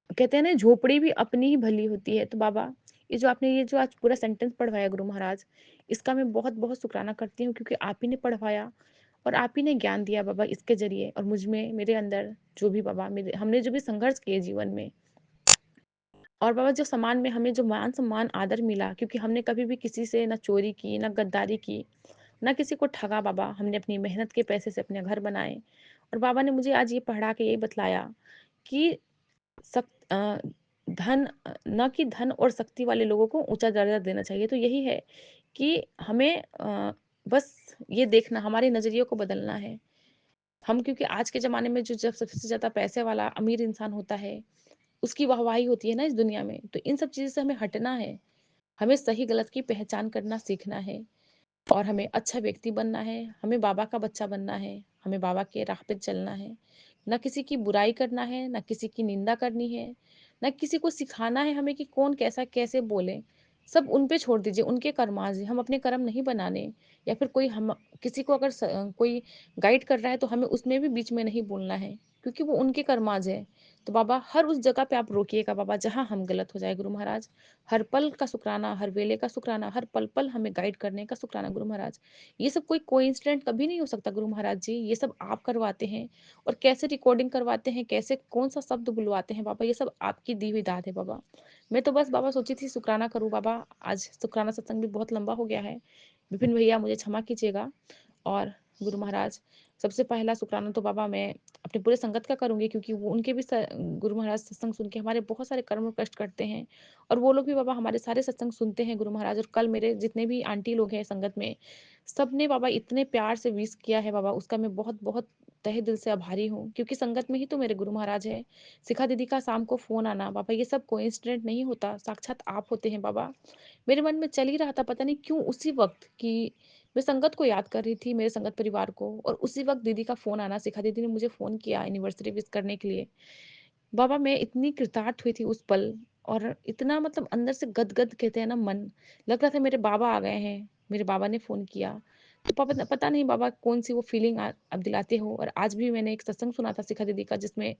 कहते हैं ना झोपड़ी भी अपनी ही भली होती है। तो बाबा, ये जो आज पूरा सेंटेंस पढ़वाया गुरु महाराज, इसका मैं बहुत बहुत शुक्राना करती हूँ, क्योंकि आप ही ने पढ़वाया और आप ही ने ज्ञान दिया बाबा इसके जरिए। और मुझ में, मेरे अंदर जो भी बाबा, मेरे हमने जो भी संघर्ष किए जीवन में, और बाबा जो समाज में हमें जो मान सम्मान आदर मिला, क्योंकि हमने कभी भी किसी से ना चोरी की, ना गद्दारी की, ना किसी को ठगा बाबा। हमने अपनी मेहनत के पैसे से अपने घर बनाए। और बाबा ने मुझे आज ये पढ़ा के यही बतलाया कि धन, ना कि धन और शक्ति वाले लोगों को ऊंचा दर्जा देना चाहिए। तो यही है कि हमें बस ये देखना, हमारे नजरिए को बदलना है। हम, क्योंकि आज के ज़माने में जो जब सबसे ज़्यादा पैसे वाला अमीर इंसान होता है, उसकी वाहवाही होती है ना इस दुनिया में, तो इन सब चीज़ों से हमें हटना है। हमें सही गलत की पहचान करना सीखना है और हमें अच्छा व्यक्ति बनना है, हमें बाबा का बच्चा बनना है, हमें बाबा के राह पे चलना है। ना किसी की बुराई करना है, ना किसी की निंदा करनी है, ना किसी को सिखाना है हमें कि कौन कैसा कैसे बोले। सब उन पे छोड़ दीजिए, उनके कर्माज़ हैं, हम अपने कर्म नहीं बनाने। या फिर कोई हम किसी को अगर कोई गाइड कर रहा है तो हमें उसमें भी बीच में नहीं बोलना है, क्योंकि वो उनके कर्माज़ है। तो बाबा हर उस जगह पे आप रोकिएगा बाबा जहाँ हम गलत हो जाए गुरु महाराज। हर पल का शुक्राना, हर वेले का शुक्राना, हर पल-पल हमें गाइड करने का शुक्राना गुरु महाराज। ये सब कोई कोइंसिडेंट कभी नहीं हो सकता गुरु महाराज जी, ये सब आप करवाते हैं। और कैसे रिकॉर्डिंग करवाते हैं, कैसे कौन-सा शब्द बुलवाते हैं बाबा, ये सब आपकी दी हुई दात है बाबा। मैं तो बस बाबा सोची थी शुक्राना करूँ बाबा, आज शुक्राना सत्संग भी बहुत लंबा हो गया है। विपिन भैया मुझे क्षमा कीजिएगा। और गुरु महाराज, सबसे पहला शुक्राना तो बाबा मैं अपने पूरे संगत का करूँगी, क्योंकि वो उनके भी गुरु महाराज सत्संग सुन के हमारे बहुत सारे कर्म कष्ट करते हैं। और वो लोग भी बाबा हमारे सारे सत्संग सुनते हैं गुरु महाराज। और कल मेरे जितने भी आंटी लोग हैं संगत में, सबने बाबा इतने प्यार से विश किया है बाबा, उसका मैं बहुत बहुत तहे दिल से आभारी हूँ, क्योंकि संगत में ही तो मेरे गुरु महाराज है। शिखा दीदी का शाम को फोन आना बाबा, ये सब कोइंसिडेंट नहीं होता, साक्षात आप होते हैं बाबा। मेरे मन में चल ही रहा था पता नहीं क्यों उसी वक्त कि मैं संगत को याद कर रही थी, मेरे संगत परिवार को, और उसी वक्त दीदी का फोन आना, शिखा दीदी ने मुझे फोन किया एनिवर्सरी विश करने के लिए। बाबा मैं इतनी कृतार्थ हुई थी उस पल, और इतना मतलब अंदर से गदगद कहते हैं ना मन, लग रहा था मेरे बाबा आ गए हैं, मेरे बाबा ने फ़ोन किया। तो पापा पता नहीं बाबा कौन-सी वो फ़ीलिंग आप दिलाते हो। और आज भी मैंने एक सत्संग सुना था शिखा दीदी का, जिसमें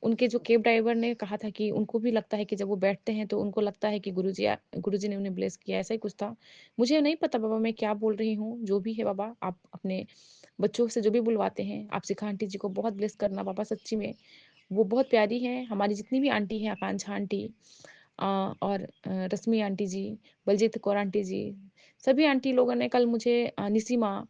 उनके जो कैब ड्राइवर ने कहा था कि उनको भी लगता है कि जब वो बैठते हैं तो उनको लगता है कि गुरुजी ने उन्हें ब्लेस किया, ऐसा ही कुछ था। मुझे नहीं पता बाबा मैं क्या बोल रही हूँ, जो भी है बाबा आप अपने बच्चों से जो भी बुलवाते हैं, आप शिखा आंटी जी को बहुत ब्लेस करना बाबा, सच्ची में। वो बहुत प्यारी हैं, हमारी जितनी भी आंटी हैं, आकांक्षा आंटी और रश्मि आंटी जी, बलजीत कौर आंटी जी, सभी आंटी लोगों ने कल मुझे निसीमा,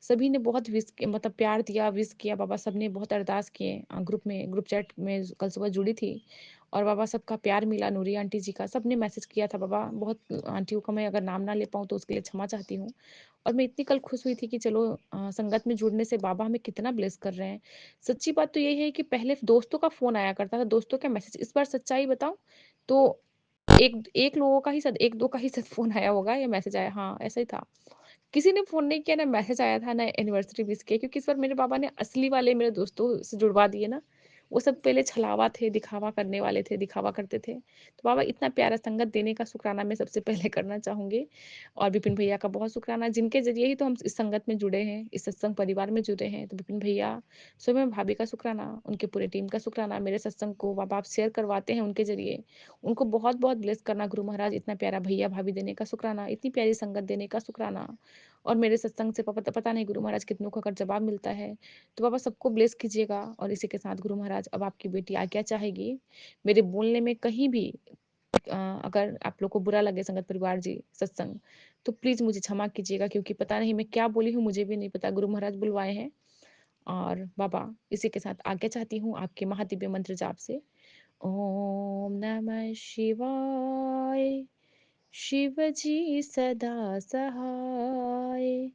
सभी ने बहुत विश मतलब प्यार दिया, विश किया बाबा, सबने बहुत अरदास किए। ग्रुप में, ग्रुप चैट में कल सुबह जुड़ी थी, और बाबा सबका प्यार मिला, नूरी आंटी जी का, सबने मैसेज किया था बाबा। बहुत आंटियों का मैं अगर नाम ना ले पाऊँ तो उसके लिए क्षमा चाहती हूँ। और मैं इतनी कल खुश हुई थी कि चलो संगत में जुड़ने से बाबा हमें कितना ब्लेस कर रहे हैं। सच्ची बात तो ये है कि पहले दोस्तों का फ़ोन आया करता था, दोस्तों का मैसेज। इस बार सच्चाई बताऊँ तो एक एक लोगों का ही शायद 1-2 का ही शायद फ़ोन आया होगा या मैसेज आया, हाँ, ऐसा ही था। किसी ने फ़ोन नहीं किया, ना मैसेज आया था, ना एनिवर्सरी विश किया, क्योंकि इस बार मेरे बाबा ने असली वाले मेरे दोस्तों से जुड़वा दिए ना। वो सब पहले छलावा थे, दिखावा करने वाले थे, दिखावा करते थे। तो बाबा इतना प्यारा संगत देने का शुक्राना मैं सबसे पहले करना चाहूँगी और विपिन भैया का बहुत शुक्राना जिनके ज़रिए ही तो हम इस संगत में जुड़े हैं, इस सत्संग परिवार में जुड़े हैं। तो विपिन भैया, स्वयं भाभी का शुक्राना, उनके पूरे टीम का शुक्राना, मेरे सत्संग को बाबा आप शेयर करवाते हैं उनके ज़रिए। उनको बहुत-बहुत ब्लेस करना गुरु महाराज, इतना प्यारा भैया-भाभी देने का शुक्राना, इतनी प्यारी संगत देने का शुक्राना और मेरे सत्संग से पता नहीं गुरु महाराज कितनों को अगर जवाब मिलता है, तो बाबा सबको ब्लेस कीजिएगा और इसी के साथ गुरु महाराज अब आपकी बेटी आज्ञा चाहेगी। मेरे बोलने में कहीं भी अगर आप लोग को बुरा लगे संगत परिवार जी, सत्संग, तो प्लीज़ मुझे क्षमा कीजिएगा क्योंकि पता नहीं मैं क्या बोली हूँ, मुझे भी नहीं पता। गुरु महाराज बुलवाए हैं और बाबा इसी के साथ आज्ञा चाहती हूँ आपके महादिव्य मंत्र जाप से। ओम नमः शिवाय, शिव जी सदा सहाय।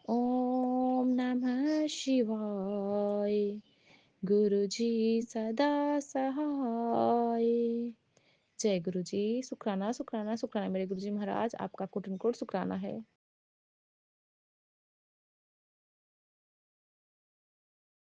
ओम नमः शिवाय, गुरु जी सदा सहाय। जय गुरु जी। शुक्राना, शुक्राना, शुक्राना मेरे गुरु जी महाराज, आपका कोटि-कोटि शुक्राना है।